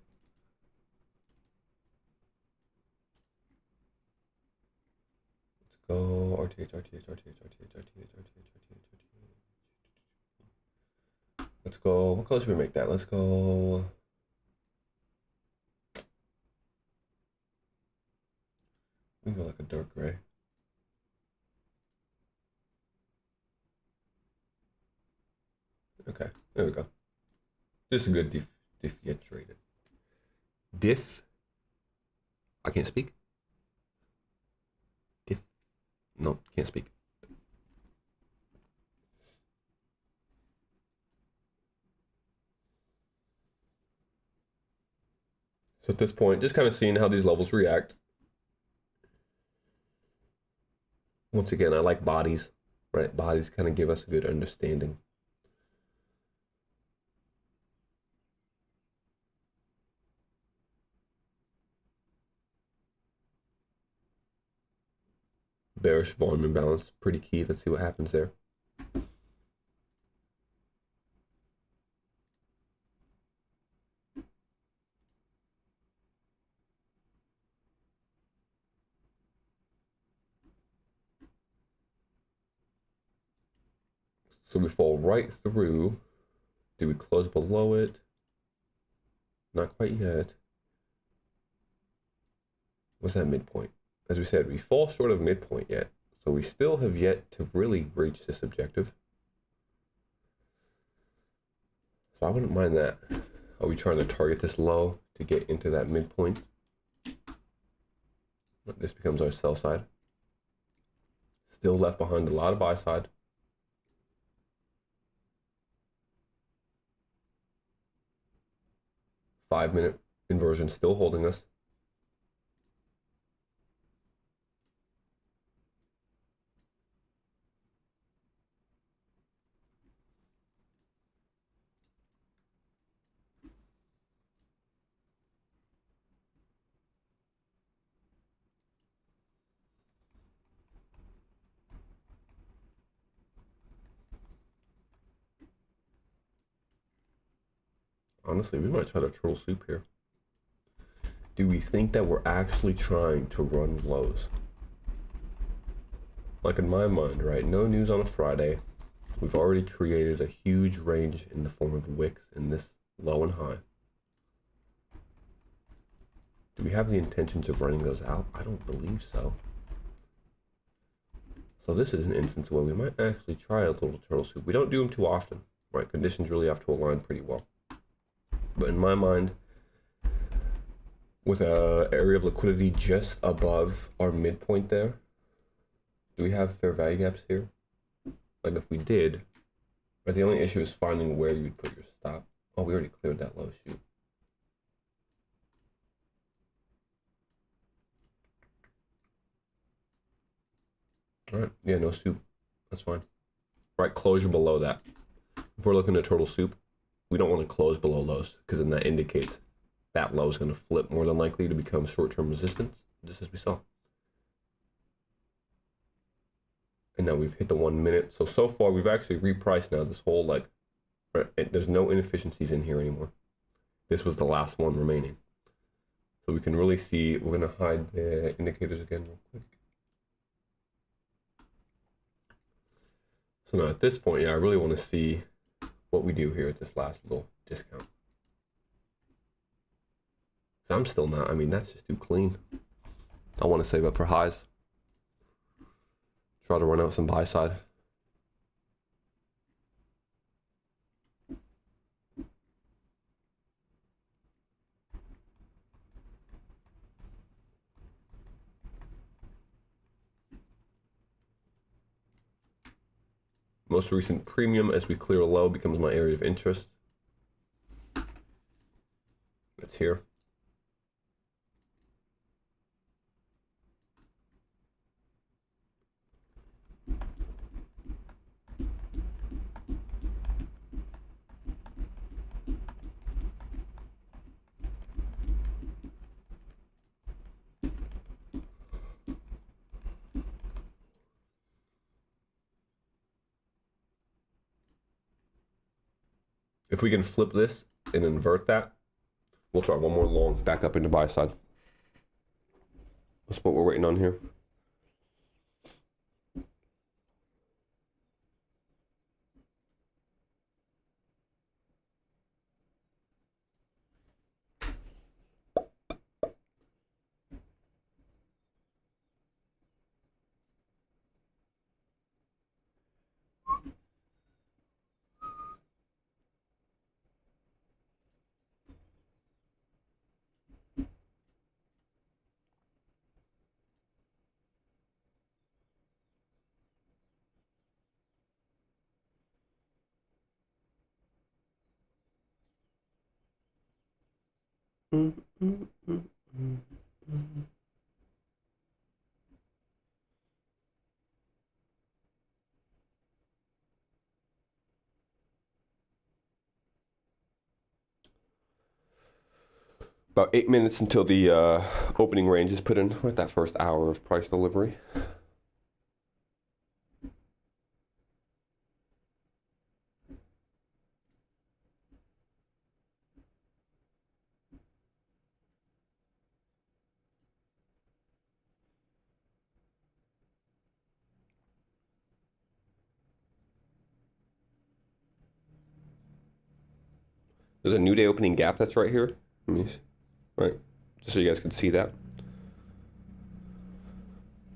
Let's go RTH, RTH, RTH, RTH, RTH, RTH, RTH. Let's go. What color should we make that? Let's go. We can go like a dark gray. Okay, there we go. Just a good differentiated. I can't speak. No, can't speak. So at this point, just kind of seeing how these levels react. Once again, I like bodies, right? Bodies kind of give us a good understanding. Bearish volume imbalance, pretty key. Let's see what happens there. So we fall right through. Do we close below it? Not quite yet. What's that midpoint? As we said, we fall short of midpoint yet. So we still have yet to really reach this objective. So I wouldn't mind that. Are we trying to target this low to get into that midpoint? This becomes our sell side. Still left behind a lot of buy side. Five-minute inversion still holding us. Honestly, we might try to turtle soup here. Do we think that we're actually trying to run lows? Like in my mind, right? No news on a Friday. We've already created a huge range in the form of wicks in this low and high. Do we have the intentions of running those out? I don't believe so. So this is an instance where we might actually try a little turtle soup. We don't do them too often, right? Conditions really have to align pretty well. But in my mind, with an area of liquidity just above our midpoint there, do we have fair value gaps here? Like if we did, but the only issue is finding where you'd put your stop. Oh, we already cleared that low, shoot. All right, yeah, no soup. That's fine. Right, closure below that. If we're looking at turtle soup, we don't want to close below lows because then that indicates that low is going to flip more than likely to become short-term resistance, just as we saw. And now we've hit the 1 minute. So far we've actually repriced now this whole right, there's no inefficiencies in here anymore. This was the last one remaining. So we can really see, we're going to hide the indicators again real quick. So now at this point, yeah, I really want to see what we do here at this last little discount. So I'm still not, I mean, that's just too clean. I want to save up for highs. Try to run out some buy side. Most recent premium as we clear a low becomes my area of interest. It's here. If we can flip this and invert that, we'll try one more long back up into buy side. That's what we're waiting on here. About 8 minutes until the opening range is put in with that first hour of price delivery. There's a new day opening gap that's right here. Right, just so you guys can see that.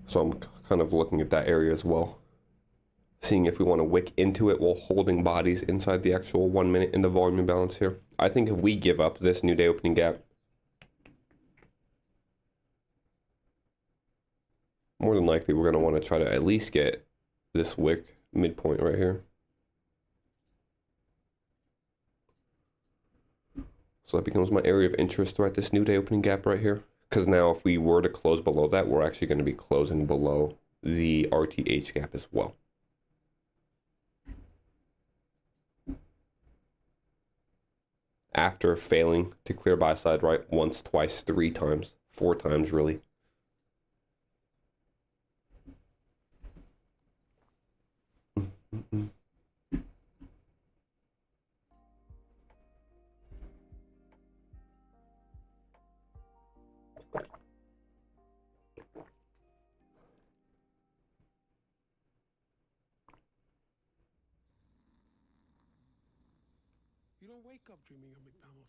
So I'm kind of looking at that area as well, seeing if we want to wick into it while holding bodies inside the actual 1 minute in the volume imbalance here. I think if we give up this new day opening gap, more than likely we're going to want to try to at least get this wick midpoint right here. So that becomes my area of interest throughout this new day opening gap right here. Because now if we were to close below that, we're actually going to be closing below the RTH gap as well. After failing to clear buy side right once, twice, 3 times, 4 times really. You don't wake up dreaming of McDonald's.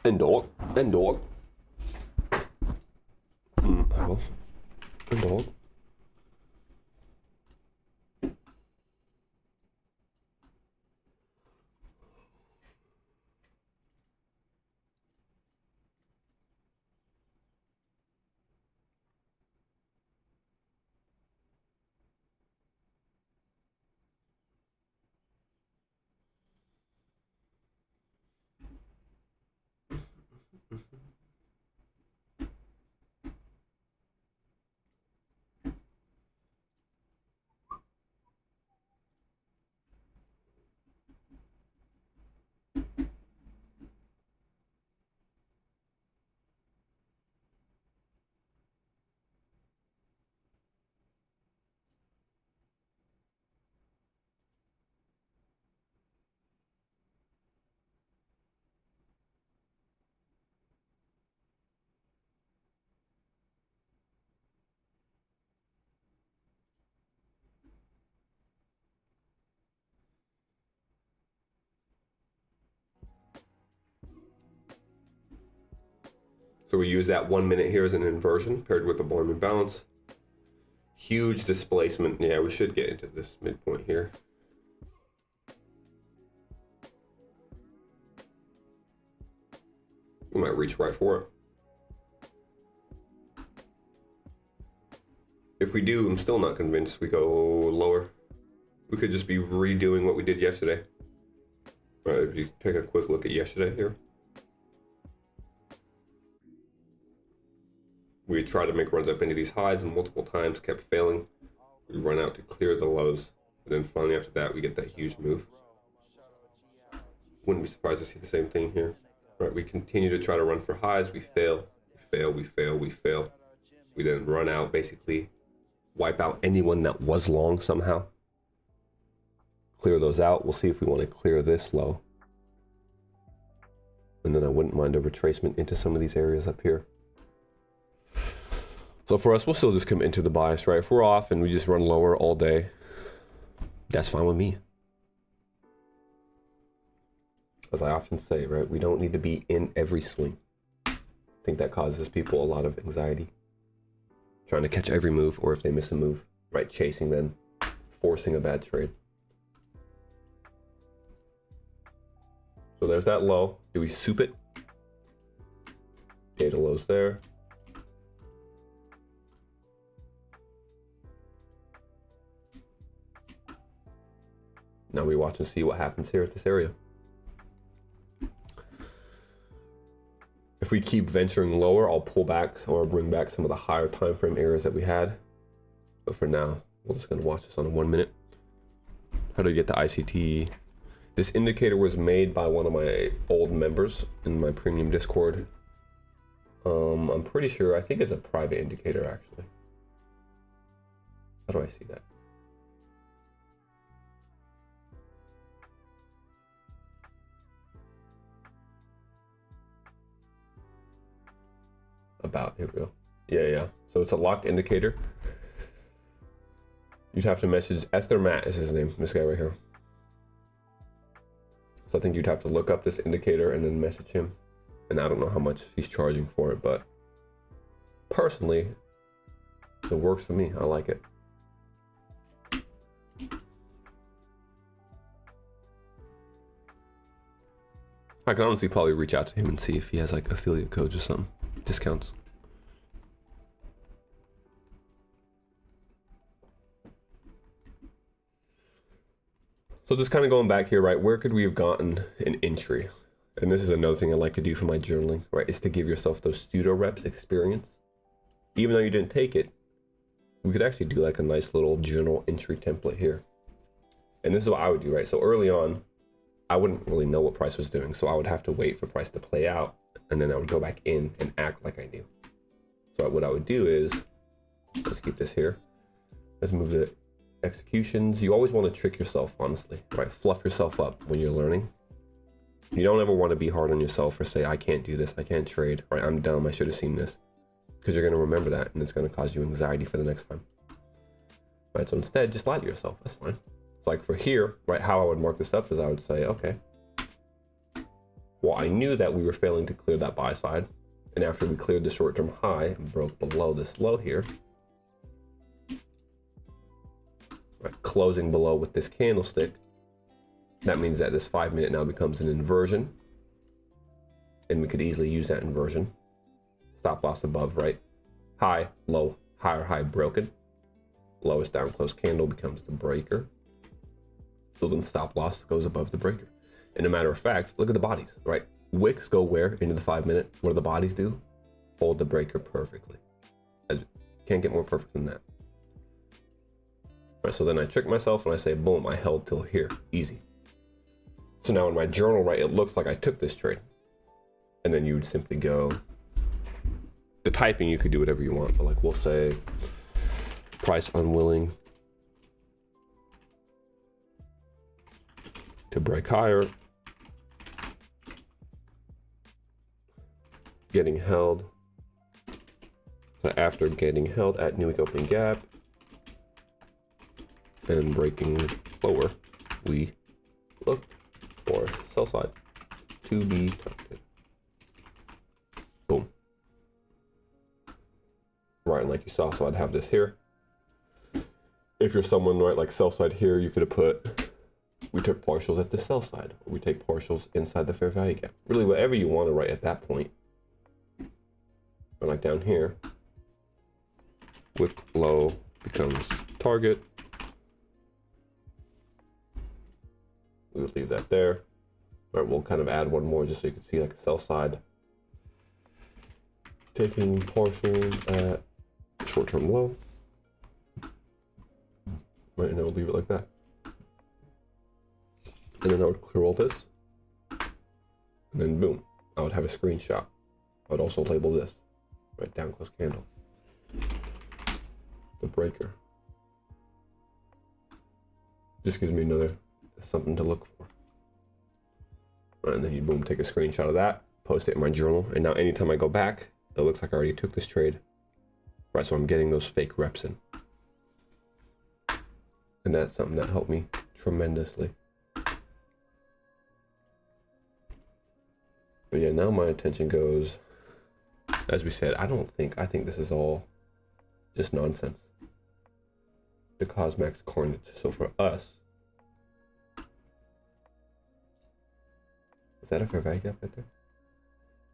En dog. En dog. Wel. En dog. So we use that 1 minute here as an inversion paired with the volume imbalance. Huge displacement. Yeah, we should get into this midpoint here. We might reach right for it. If we do, I'm still not convinced we go lower. We could just be redoing what we did yesterday. Right, if you take a quick look at yesterday here, we tried to make runs up into these highs and multiple times kept failing. We run out to clear the lows, and then finally after that we get that huge move. Wouldn't be surprised to see the same thing here. Right, we continue to try to run for highs, we fail, we fail, we fail, we fail. We then run out, basically wipe out anyone that was long somehow. Clear those out. We'll see if we want to clear this low. And then I wouldn't mind a retracement into some of these areas up here. So for us, we'll still just come into the bias, right? If we're off and we just run lower all day, that's fine with me. As I often say, right? We don't need to be in every swing. I think that causes people a lot of anxiety. Trying to catch every move, or if they miss a move, right? Chasing them, forcing a bad trade. So there's that low. Do we soup it? Data lows there. Now we watch and see what happens here at this area. If we keep venturing lower, I'll pull back or bring back some of the higher time frame areas that we had. But for now, we're just going to watch this on a 1 minute. How do we get the ICT? This indicator was made by one of my old members in my premium Discord. I'm pretty sure, I think it's a private indicator actually. How do I see that? About, here we go. Yeah. So it's a locked indicator. You'd have to message Ethermat is his name, this guy right here. So I think you'd have to look up this indicator and then message him. And I don't know how much he's charging for it, but personally, it works for me. I like it. I can honestly probably reach out to him and see if he has like affiliate codes or something, discounts. So just kind of going back here, right? Where could we have gotten an entry? And this is another thing I like to do for my journaling, right? Is to give yourself those pseudo reps experience. Even though you didn't take it, we could actually do like a nice little journal entry template here. And this is what I would do, right? So early on, I wouldn't really know what price was doing. So I would have to wait for price to play out. And then I would go back in and act like I knew. So what I would do is, let's keep this here. Let's move the executions. You always want to trick yourself, honestly, right? Fluff yourself up when you're learning. You don't ever want to be hard on yourself or say, I can't do this, I can't trade, right? I'm dumb, I should have seen this. Because you're going to remember that and it's going to cause you anxiety for the next time. Right, so instead, just lie to yourself, that's fine. So like for here, right, how I would mark this up is I would say, okay, well, I knew that we were failing to clear that buy side. And after we cleared the short-term high and broke below this low here, right, closing below with this candlestick, that means that this 5 minute now becomes an inversion. And we could easily use that inversion. Stop loss above, right? High, low, higher high broken. Lowest down close candle becomes the breaker. So then stop loss goes above the breaker. And a matter of fact, look at the bodies, right? Wicks go where? Into the 5 minute. What do the bodies do? Hold the breaker perfectly. Can't get more perfect than that. Right, so then I trick myself and I say, boom, I held till here, easy. So now in my journal, right, it looks like I took this trade. And then you would simply go, the typing, you could do whatever you want, but like we'll say price unwilling to break higher, getting held. So after getting held at new week opening gap and breaking lower, we look for sell side to be targeted. Boom. Right, and like you saw, so I'd have this here. If you're someone, right, like sell side here, you could have put, we took partials at the sell side, or we take partials inside the fair value gap. Really, whatever you want to write at that point. Or like down here, wick low becomes target. We would leave that there. All right, we'll kind of add one more just so you can see like a sell side. Taking partial at short-term low. Right, and I'll leave it like that. And then I would clear all this. And then boom, I would have a screenshot. I would also label this, right, down close candle. The breaker. Just gives me another something to look for. Right, and then you boom, take a screenshot of that, post it in my journal. And now anytime I go back, it looks like I already took this trade. Right, so I'm getting those fake reps in. And that's something that helped me tremendously. But yeah, now my attention goes, as we said, I think this is all just nonsense. The Cosmax carnage. So for us, is that a fair value gap right there?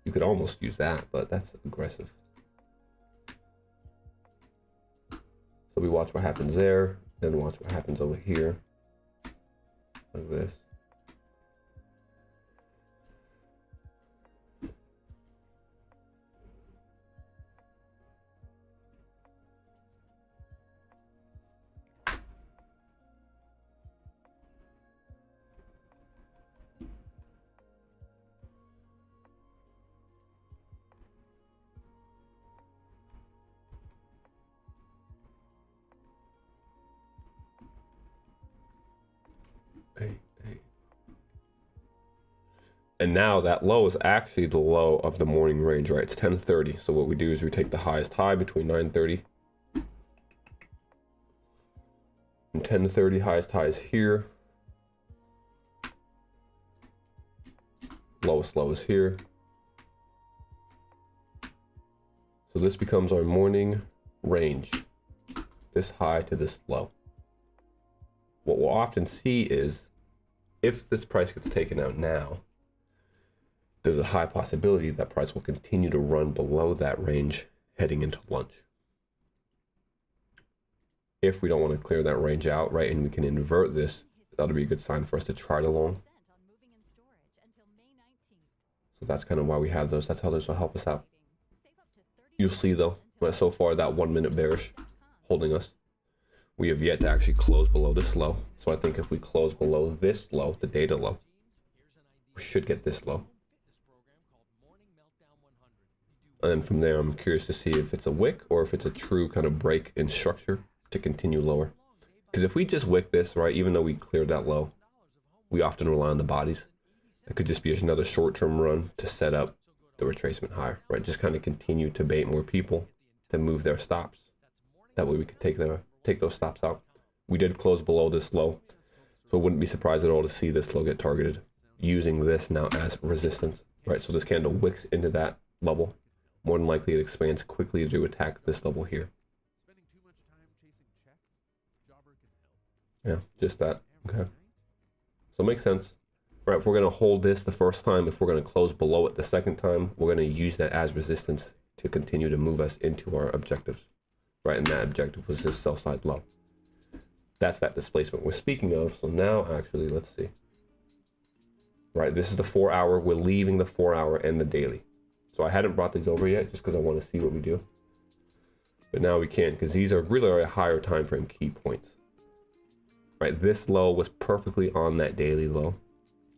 You could almost use that, but that's aggressive. So we watch what happens there, then watch what happens over here, like this. And now that low is actually the low of the morning range, right? It's 10:30. So what we do is we take the highest high between 9:30 and 10:30. Highest high is here. Lowest low is here. So this becomes our morning range. This high to this low. What we'll often see is if this price gets taken out now, there's a high possibility that price will continue to run below that range heading into lunch. If we don't want to clear that range out, right, and we can invert this, that'll be a good sign for us to try to long. So that's kind of why we have those. That's how this will help us out. You'll see though, so far that 1 minute bearish holding us. We have yet to actually close below this low. So I think if we close below this low, the data low, we should get this low. And then from there, I'm curious to see if it's a wick or if it's a true kind of break in structure to continue lower. Because if we just wick this, right, even though we cleared that low, we often rely on the bodies. It could just be another short-term run to set up the retracement higher, right? Just kind of continue to bait more people to move their stops. That way we could take those stops out. We did close below this low, so I wouldn't be surprised at all to see this low get targeted using this now as resistance, right? So this candle wicks into that level. More than likely it expands quickly to attack this level here. Yeah, just that. Okay. So it makes sense. Right, if we're going to hold this the first time, if we're going to close below it the second time, we're going to use that as resistance to continue to move us into our objectives. Right, and that objective was this sell side low. That's that displacement we're speaking of. So now actually, let's see. Right, this is the 4 hour. We're leaving the 4 hour and the daily. So I hadn't brought these over yet just because I want to see what we do. But now we can, because these are really higher time frame key points. Right, this low was perfectly on that daily low,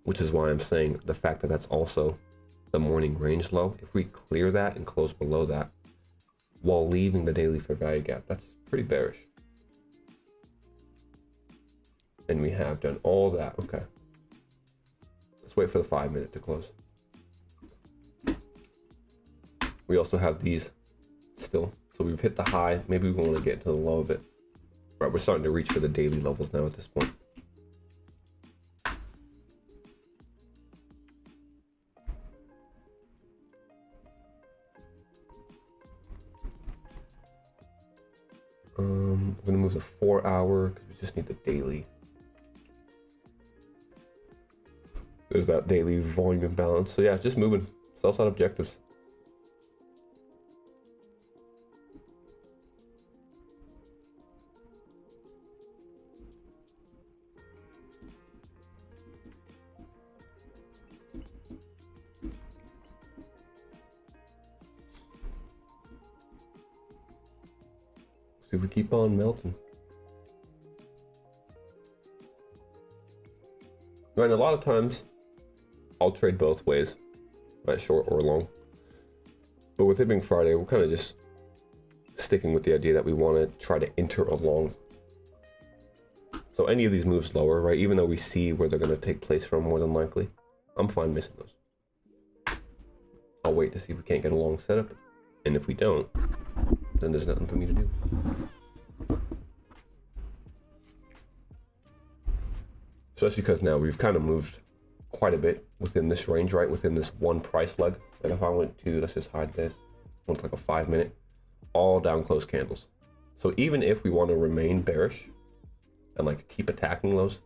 which is why I'm saying the fact that that's also the morning range low. If we clear that and close below that while leaving the daily fair value gap, that's pretty bearish. And we have done all that. Okay. Let's wait for the 5 minute to close. We also have these still. So we've hit the high. Maybe we want to get to the low of it. Right, we're starting to reach for the daily levels now at this point. I'm gonna move the 4 hour because we just need the daily. There's that daily volume imbalance. So yeah, just moving. Sell side objectives. see if we keep on melting. Right, and a lot of times I'll trade both ways, right, short or long. But with it being Friday, we're kind of just sticking with the idea that we want to try to enter a long. So any of these moves lower, right, even though we see where they're going to take place from more than likely, I'm fine missing those. I'll wait to see if we can't get a long setup. And if we don't, then there's nothing for me to do. Especially because now we've kind of moved quite a bit within this range, right? Within this one price leg. Like if I went to, let's just hide this, went to like a 5 minute, all down close candles. So even if we want to remain bearish and like keep attacking those,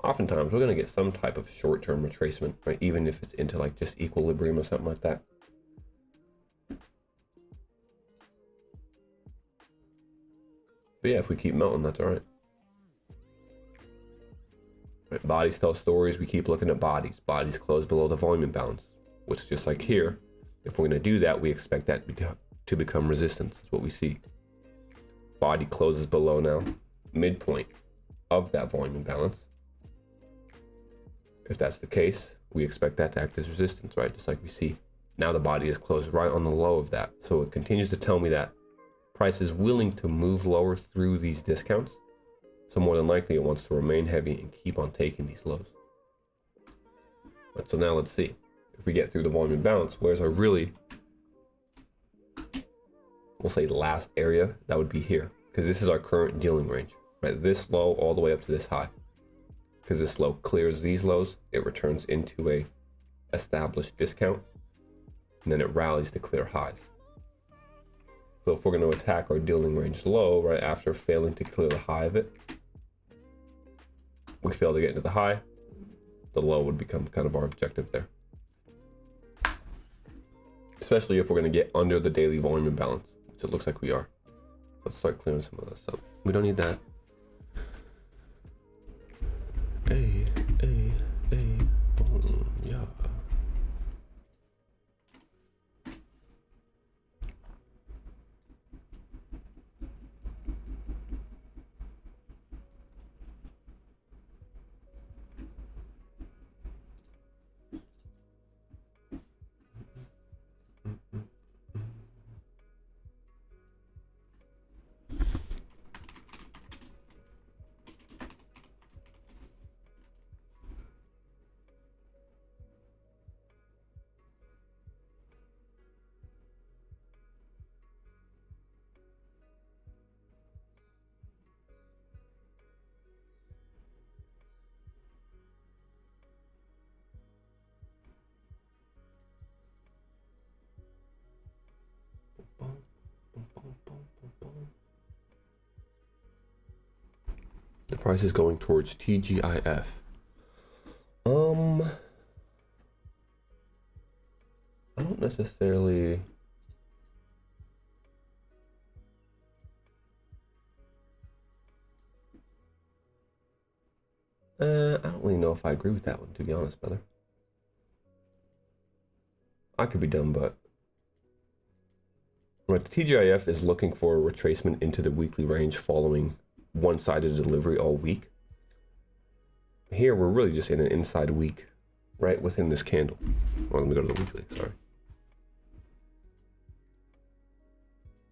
oftentimes we're going to get some type of short-term retracement, right? Even if it's into like just equilibrium or something like that. But yeah, if we keep melting, that's all right. Right, bodies tell stories. We keep looking at bodies. Bodies close below the volume imbalance, which just like here, if we're going to do that, we expect that to become resistance. That's what we see. Body closes below now, midpoint of that volume imbalance. If that's the case, we expect that to act as resistance, right? Just like we see. Now the body is closed right on the low of that. So it continues to tell me that price is willing to move lower through these discounts. So more than likely it wants to remain heavy and keep on taking these lows. But so now let's see. If we get through the volume imbalance, where's our really, we'll say last area, that would be here. Because this is our current dealing range, right? This low all the way up to this high. Because this low clears these lows, it returns into a established discount, and then it rallies to clear highs. So if we're going to attack our dealing range low, right after failing to clear the high of it, we fail to get into the high, the low would become kind of our objective there. Especially if we're going to get under the daily volume imbalance, which it looks like we are. Let's start clearing some of this up. We don't need that. Hey, boom, yeah. The price is going towards TGIF. I don't necessarily. I don't really know if I agree with that one, to be honest, brother. I could be dumb, but right, the TGIF is looking for a retracement into the weekly range following one-sided delivery all week. Here, we're really just in an inside week, right within this candle. Well, let me go to the weekly, sorry.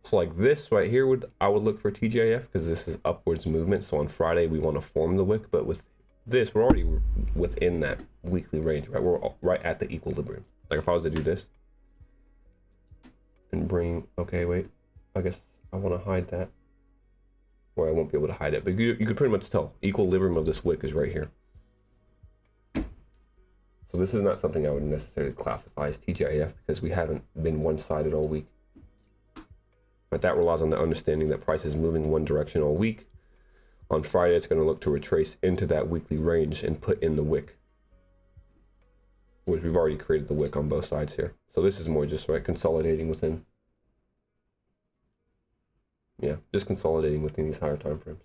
So like this right here, I would look for TGIF because this is upwards movement. So on Friday, we want to form the wick, but with this, we're already within that weekly range, right? We're right at the equilibrium. Like if I was to do this and bring, okay, wait, I guess I want to hide that. Or I won't be able to hide it, but you could pretty much tell equilibrium of this wick is right here. So this is not something I would necessarily classify as TGIF because we haven't been one-sided all week. But that relies on the understanding that price is moving one direction all week. On Friday, it's going to look to retrace into that weekly range and put in the wick, which we've already created the wick on both sides here. So this is more just right consolidating within. Yeah, just consolidating within these higher time frames.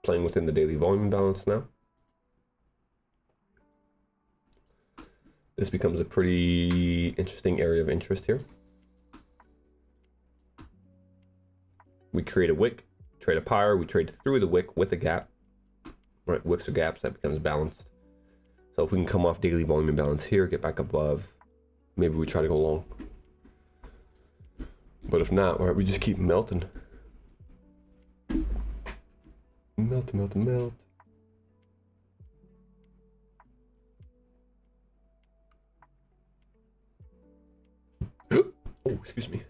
Playing within the daily volume imbalance now. this becomes a pretty interesting area of interest here. We create a wick, trade a pyre, we trade through the wick with a gap. Right, wicks or gaps, that becomes balanced. So if we can come off daily volume imbalance here, get back above, maybe we try to go long. But if not, right, we just keep melting. Melt, melt, melt. Oh, excuse me.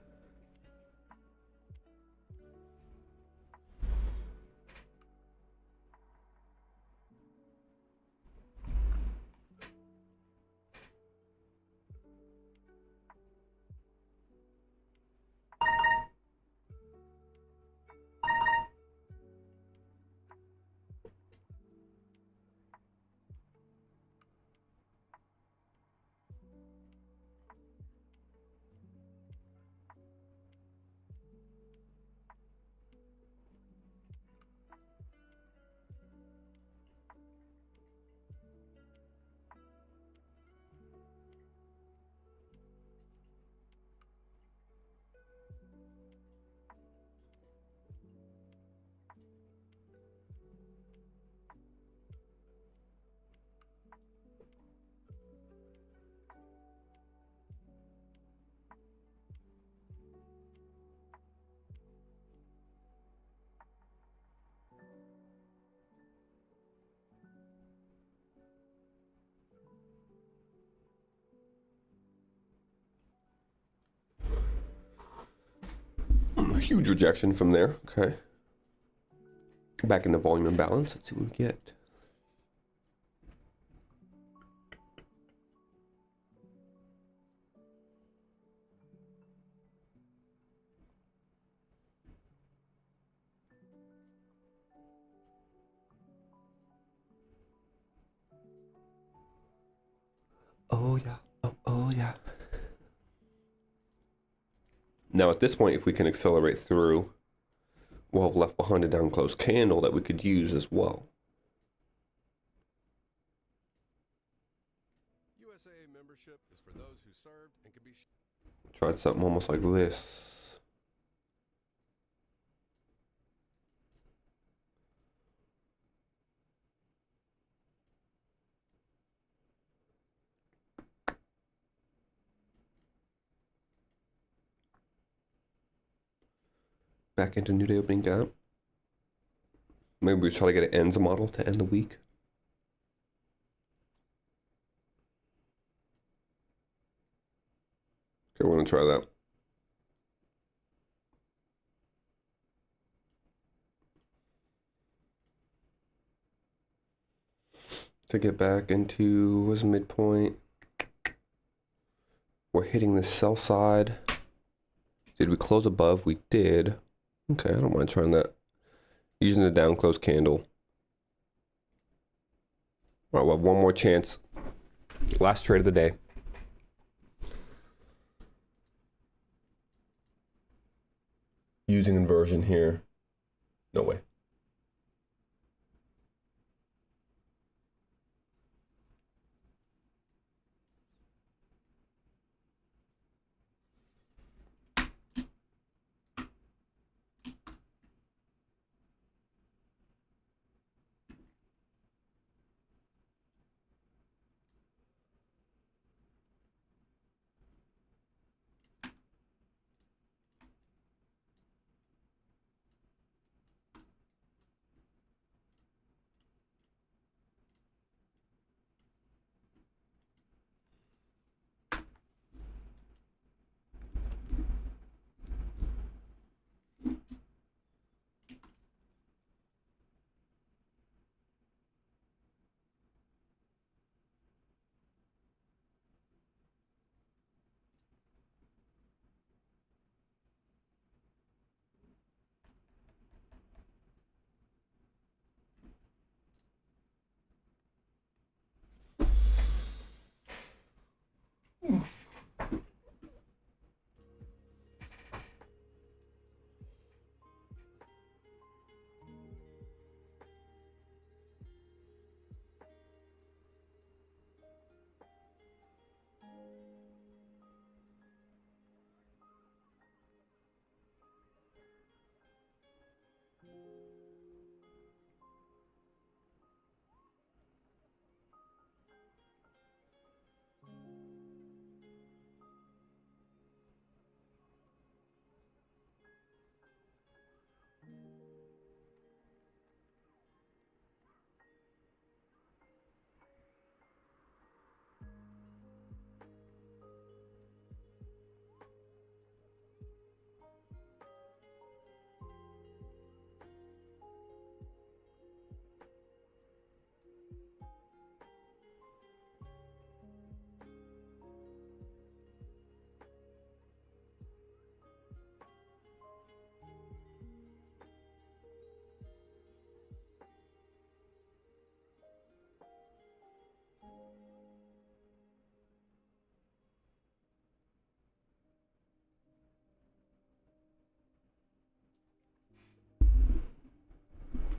A huge rejection from there. Okay. Back into volume imbalance. Let's see what we get. Oh yeah. Oh yeah. Now at this point, if we can accelerate through, we'll have left behind a down close candle that we could use as well. USAA membership is for those who served and can be. Tried something almost like this. Back into new day opening gap. Maybe we try to get an ends model to end the week. Okay, we're gonna try that. To get back into was midpoint. We're hitting the sell side. Did we close above? We did. Okay, I don't mind trying that. Using the down close candle. All right, we'll have one more chance. Last trade of the day. Using inversion here. No way.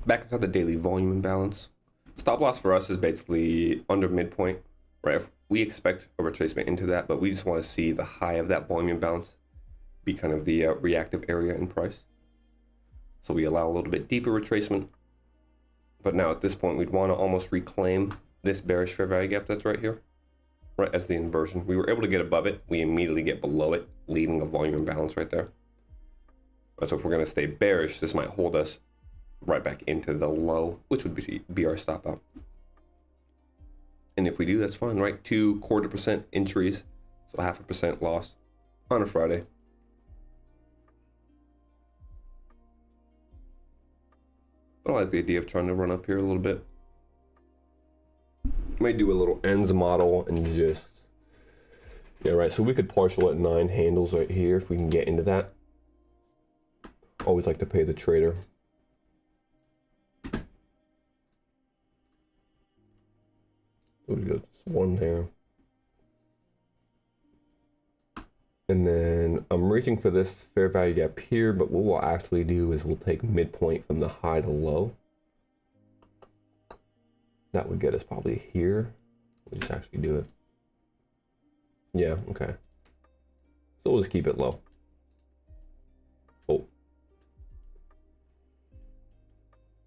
back inside the daily volume imbalance. Stop loss for us is basically under midpoint, right? If we expect a retracement into that, but we just want to see the high of that volume imbalance be kind of the reactive area in price. So we allow a little bit deeper retracement. But now at this point, we'd want to almost reclaim this bearish fair value gap that's right here, right, as the inversion. We were able to get above it. We immediately get below it, leaving a volume imbalance right there. So if we're going to stay bearish, this might hold us right back into the low, which would be our stop out. And if we do, that's fine, right? 2/4% entries, so 0.5% loss on a Friday. But I like the idea of trying to run up here a little bit. Might do a little ends model and just, yeah, right. So we could partial at 9 handles right here if we can get into that. Always like to pay the trader. So we got one there. And then I'm reaching for this fair value gap here, but what we'll actually do is we'll take midpoint from the high to low. That would get us probably here. We'll just actually do it. Yeah, okay. So we'll just keep it low. Oh.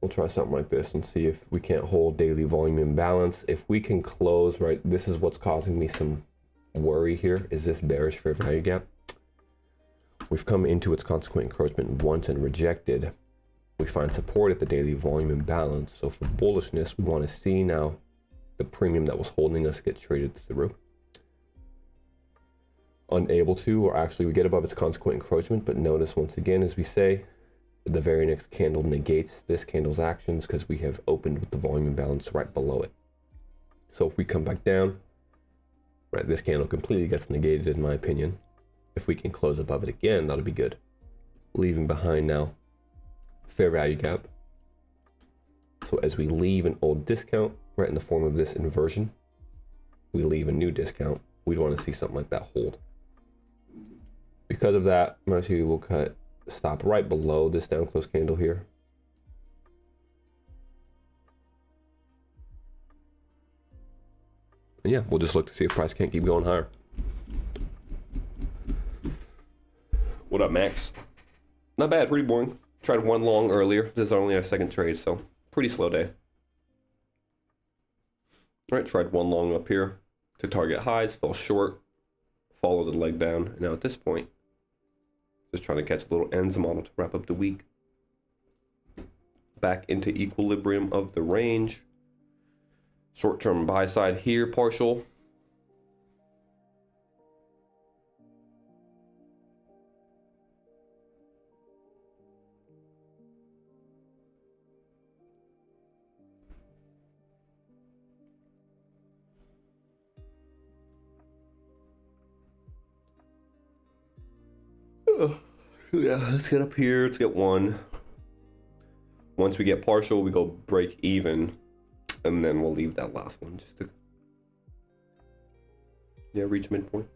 We'll try something like this and see if we can't hold daily volume imbalance. If we can close, right, this is what's causing me some worry here, is this bearish fair value gap. We've come into its consequent encroachment once and rejected. We find support at the daily volume imbalance. So for bullishness, we want to see now the premium that was holding us get traded through. Unable to, or actually we get above its consequent encroachment, but notice once again, as we say, the very next candle negates this candle's actions because we have opened with the volume imbalance right below it. So if we come back down, right, this candle completely gets negated in my opinion. If we can close above it again, that'll be good. Leaving behind now fair value gap. So as we leave an old discount, right, in the form of this inversion, we leave a new discount. We'd want to see something like that hold. Because of that, actually we'll cut stop right below this down close candle here. And yeah, we'll just look to see if price can't keep going higher. What up, Max? Not bad, pretty boring. Tried one long earlier. This is only our second trade, so pretty slow day. All right, tried one long up here to target highs, fell short, followed the leg down. And now at this point, just trying to catch a little ends model to wrap up the week. Back into equilibrium of the range. Short-term buy side here, partial. Yeah, let's get up here. Let's get one. Once we get partial, we go break even. And then we'll leave that last one just to, yeah, reach midpoint.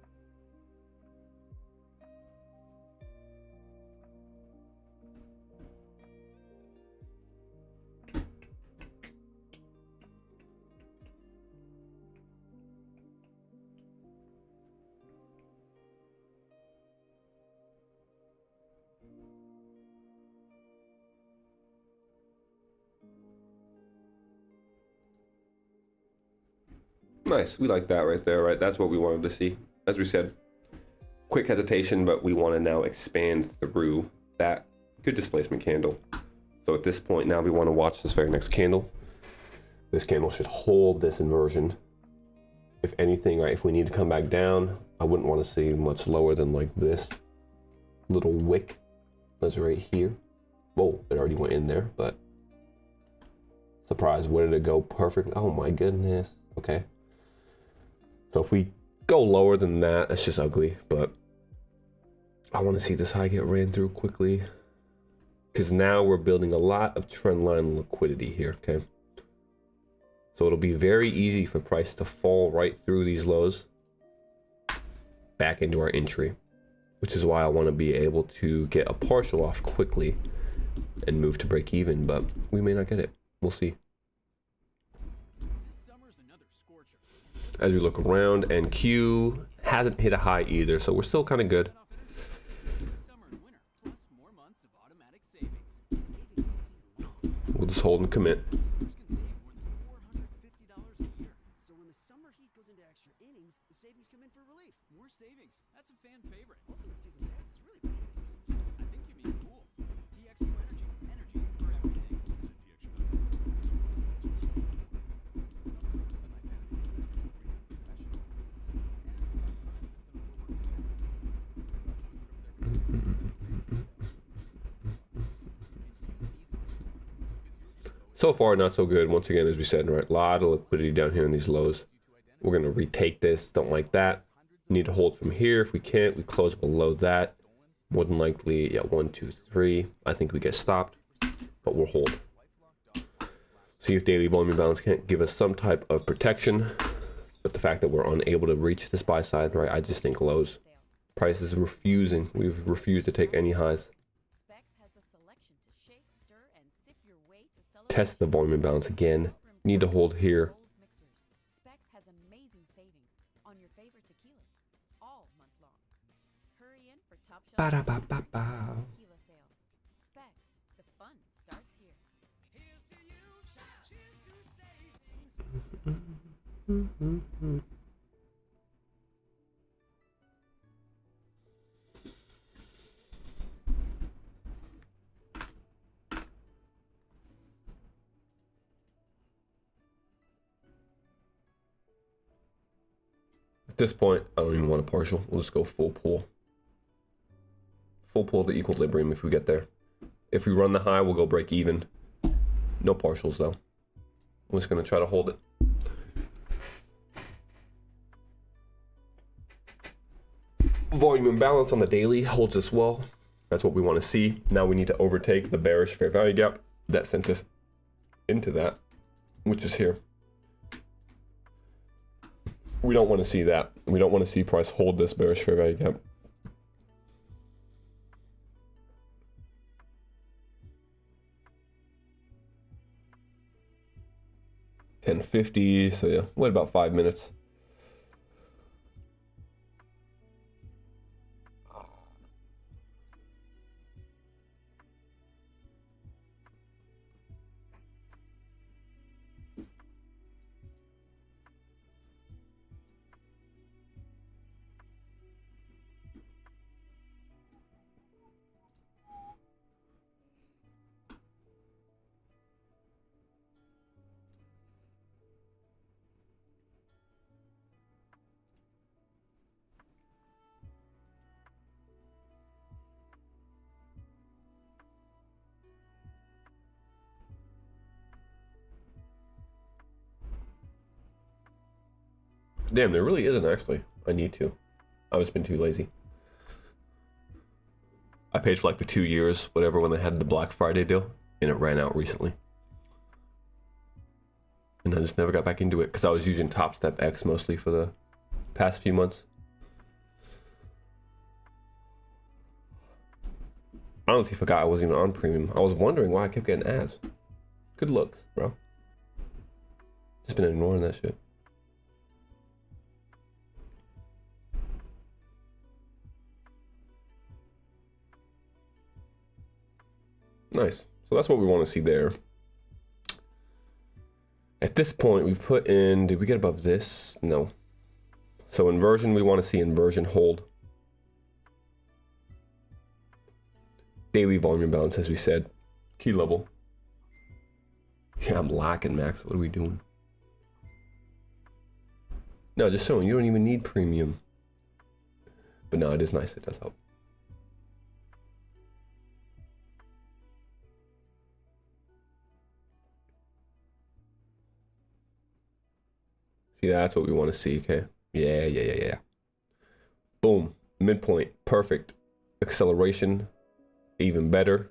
Nice, we like that right there, right? That's what we wanted to see. As we said, quick hesitation, but we want to now expand through that good displacement candle. So at this point now we want to watch this very next candle. This candle should hold this inversion. If anything, right, if we need to come back down, I wouldn't want to see much lower than like this little wick that's right here. Whoa, it already went in there, but surprise, where did it go perfectly? Oh my goodness, okay. So if we go lower than that, that's just ugly, but I want to see this high get ran through quickly because now we're building a lot of trend line liquidity here, okay? So it'll be very easy for price to fall right through these lows back into our entry, which is why I want to be able to get a partial off quickly and move to break even, but we may not get it. We'll see. As we look around, NQ hasn't hit a high either, so we're still kind of good. We'll just hold and commit. So when the summer heat goes into extra innings, the savings come in for relief. More savings. That's a fan favorite. Ultimate season pass is really pretty. I think you mean cool. TXU Energy. Energy for everything. So far, not so good. Once again, as we said, right, a lot of liquidity down here in these lows. We're going to retake this. Don't like that. Need to hold from here. If we can't, we close below that. More than likely, yeah, 1, 2, 3. I think we get stopped, but we'll hold. See if daily volume balance can't give us some type of protection. But the fact that we're unable to reach this buy side, right, I just think lows. Price is refusing. We've refused to take any highs. Test the volume imbalance again. Need to hold here. Specs has amazing savings on your favorite tequilas all month long. Hurry in for top shelf Ba-da-ba-ba-ba. tequila sale. Specs, the fun starts here. Here's to you. Cheers to savings. At this point, I don't even want a partial. We'll just go full pull. Full pull to equilibrium if we get there. If we run the high, we'll go break even. No partials though. I'm just gonna try to hold it. Volume imbalance on the daily holds us well. That's what we want to see. Now we need to overtake the bearish fair value gap that sent us into that, which is here. We don't want to see that. We don't want to see price hold this bearish fair value gap. $10.50. So yeah, wait about 5 minutes. Damn, there really isn't actually. I need to. I've just been too lazy. I paid for like the 2 years, whatever, when they had the Black Friday deal, and it ran out recently. And I just never got back into it because I was using Top Step X mostly for the past few months. I honestly forgot I wasn't even on premium. I was wondering why I kept getting ads. Good looks, bro. Just been ignoring that shit. Nice. So that's what we want to see there. At this point, we've put in, did we get above this? No. So inversion, we want to see inversion hold. Daily volume imbalance, as we said. Key level. Yeah, I'm lacking, Max. What are we doing? No, just showing you don't even need premium. But no, it is nice. It does help. See, that's what we want to see, okay? Yeah. Boom. Midpoint. Perfect. Acceleration. Even better.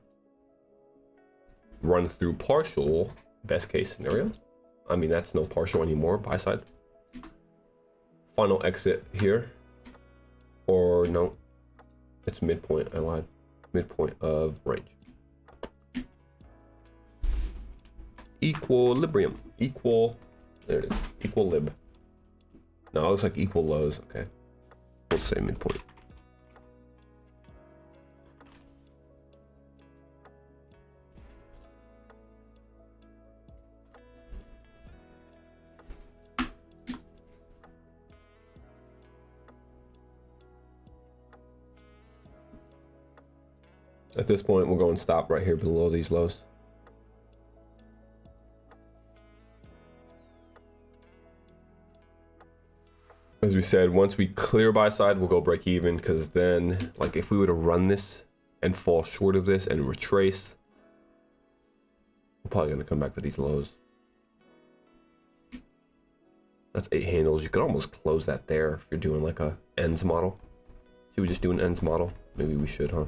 Run through partial. Best case scenario. I mean, that's no partial anymore. Buy side. Final exit here. Or no. It's midpoint. I lied. Midpoint of range. equilibrium. There it is. Equilib. No, it looks like equal lows. Okay. We'll say midpoint. At this point, we'll go and stop right here below these lows. As we said, once we clear buy side, we'll go break even, because then, like, if we were to run this and fall short of this and retrace, we're probably going to come back to these lows. That's 8 handles. You could almost close that there if you're doing like a ends model. Should we just do an ends model? Maybe we should, huh?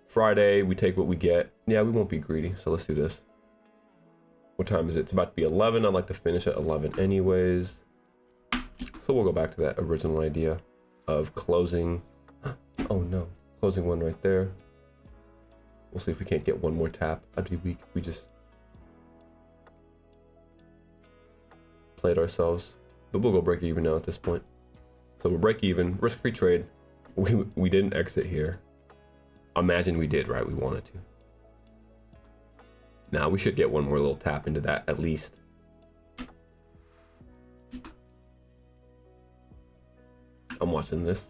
Friday, we take what we get. Yeah, we won't be greedy, so let's do this. What time is it? It's about to be 11. I'd like to finish at 11 anyways. So we'll go back to that original idea of closing. Oh no, closing one right there. We'll see if we can't get one more tap. I'd be weak. We just played ourselves. But we'll go break even now at this point. So we'll break even, risk-free trade. We didn't exit here. Imagine we did, right? We wanted to. Now we should get one more little tap into that at least. I'm watching this.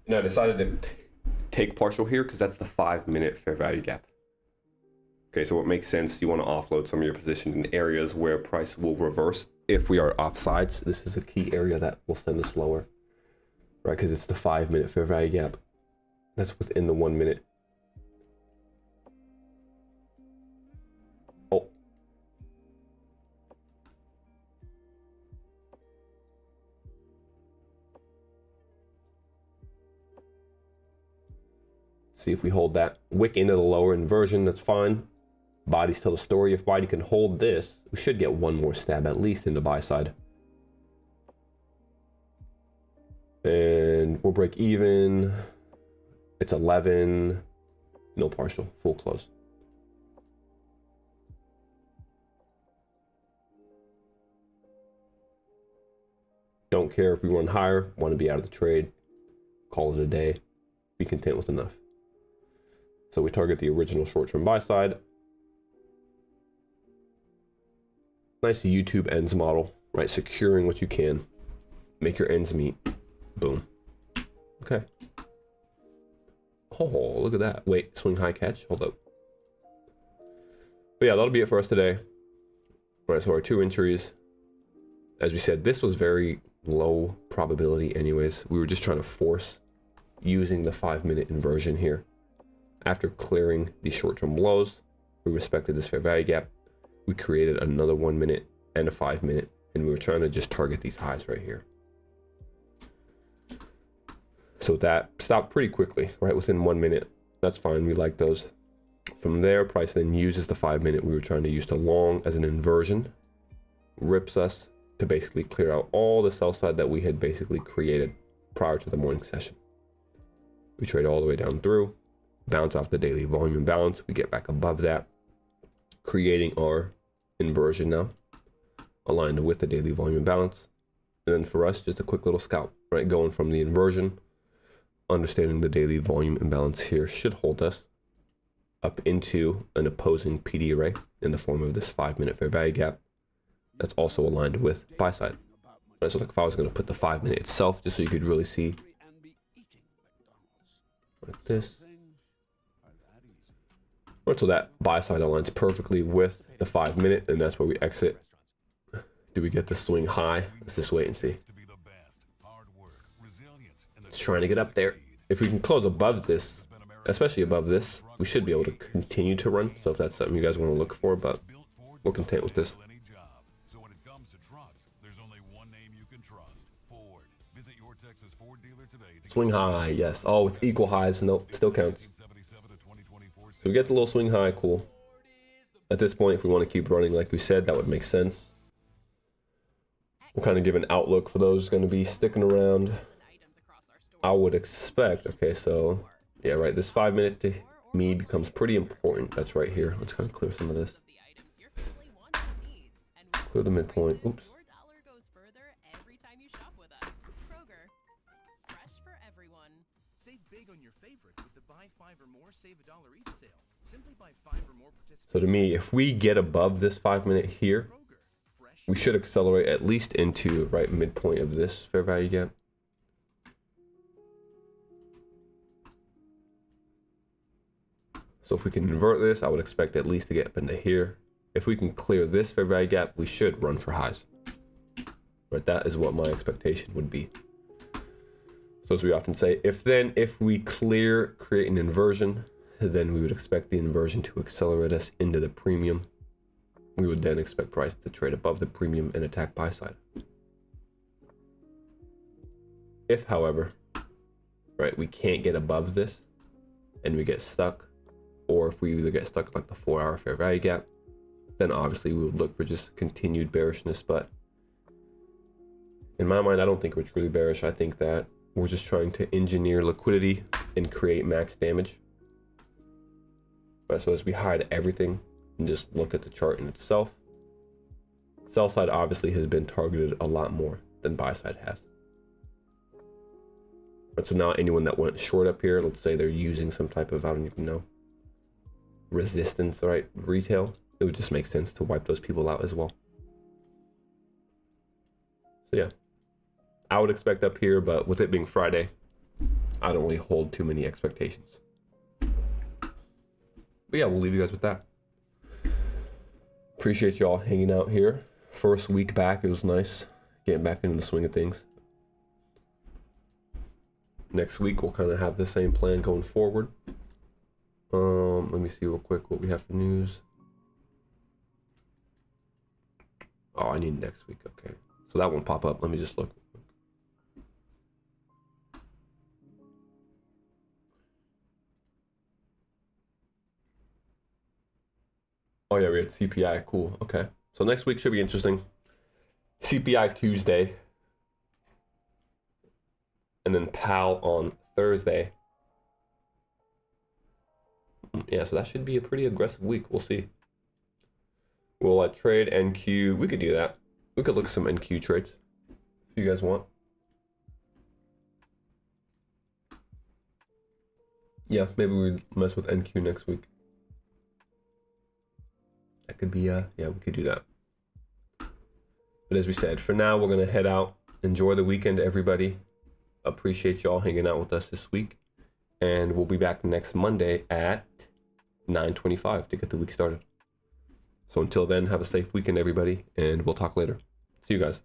And I decided to take partial here because that's the 5-minute fair value gap. Okay, so what makes sense, you want to offload some of your position in areas where price will reverse if we are offsides. This is a key area that will send us lower, right? Because it's the 5-minute fair value gap. That's within the 1 minute. Oh. See if we hold that wick into the lower inversion, that's fine. Body's tell the story. If body can hold this, we should get one more stab at least in the buy side. And we'll break even. It's 11. No partial, full close. Don't care if we run higher, want to be out of the trade. Call it a day. Be content with enough. So we target the original short-term buy side. Nice YouTube ends model, right? Securing what you can. Make your ends meet. Boom. Okay. Oh, look at that. Wait, swing high catch. Hold up. But yeah, that'll be it for us today. All right, so our 2 entries. As we said, this was very low probability anyways. We were just trying to force using the 5-minute inversion here. After clearing these short-term lows, we respected this fair value gap. We created another 1 minute and a 5-minute, and we were trying to just target these highs right here. So that stopped pretty quickly, right? Within 1 minute. That's fine. We like those. From there, price then uses the 5-minute we were trying to use to long as an inversion, rips us to basically clear out all the sell side that we had basically created prior to the morning session. We trade all the way down through, bounce off the daily volume imbalance. We get back above that, creating our inversion now, aligned with the daily volume imbalance. And then for us, just a quick little scalp, right? Going from the inversion, understanding the daily volume imbalance here should hold us up into an opposing PD array in the form of this 5-minute fair value gap. That's also aligned with buy side. Right, so like if I was going to put the 5-minute itself, just so you could really see, like this. Right, so that buy side aligns perfectly with the 5-minute, and that's where we exit. Do we get the swing high? Let's just wait and see. It's trying to get up there. If we can close above this, especially above this, we should be able to continue to run. So if that's something you guys want to look for, but we're content with this. Swing high, yes. Oh, it's equal highs. Nope, still counts. So we get the little swing high, cool. At this point, if we want to keep running like we said, that would make sense. We'll kind of give an outlook for those going to be sticking around. I would expect, okay, so yeah, right, this 5 minute to me becomes pretty important. That's right here. Let's kind of clear some of this. Clear the midpoint. Oops. Save big on your favorites with the buy 5 or more, save $1 each sale. Simply buy 5 or more So to me, if we get above this 5 minute here, we should accelerate at least into right midpoint of this fair value gap. So if we can invert this, I would expect at least to get up into here. If we can clear this fair value gap, we should run for highs. Right, that is what my expectation would be. So as we often say, if we create an inversion, then we would expect the inversion to accelerate us into the premium. We would then expect price to trade above the premium and attack buy side. If, however, right, we can't get above this and we get stuck, or if we either get stuck like the 4 hour fair value gap, then obviously we would look for just continued bearishness. But in my mind, I don't think we're truly bearish. I think that we're just trying to engineer liquidity and create max damage. Right, so as we hide everything and just look at the chart in itself, sell side obviously has been targeted a lot more than buy side has. Right, so now anyone that went short up here, let's say they're using some type of, I don't even know, resistance, right, retail, it would just make sense to wipe those people out as well. So yeah, I would expect up here, but with it being Friday, I don't really hold too many expectations. But yeah, we'll leave you guys with that. Appreciate y'all hanging out here. First week back, it was nice getting back into the swing of things. Next week, we'll kind of have the same plan going forward. Let me see real quick what we have for news. Oh, I need next week. Okay, so that won't pop up. Let me just look. Oh yeah, we had CPI. Cool. Okay, so next week should be interesting. CPI Tuesday, and then PAL on Thursday. Yeah, so that should be a pretty aggressive week. We'll see. We'll trade NQ. We could do that. We could look at some NQ trades if you guys want. Yeah, maybe we mess with NQ next week. That could be, yeah, we could do that. But as we said, for now, we're going to head out. Enjoy the weekend, everybody. Appreciate y'all hanging out with us this week. And we'll be back next Monday at 9:25 to get the week started. So until then, have a safe weekend, everybody, and we'll talk later. See you guys.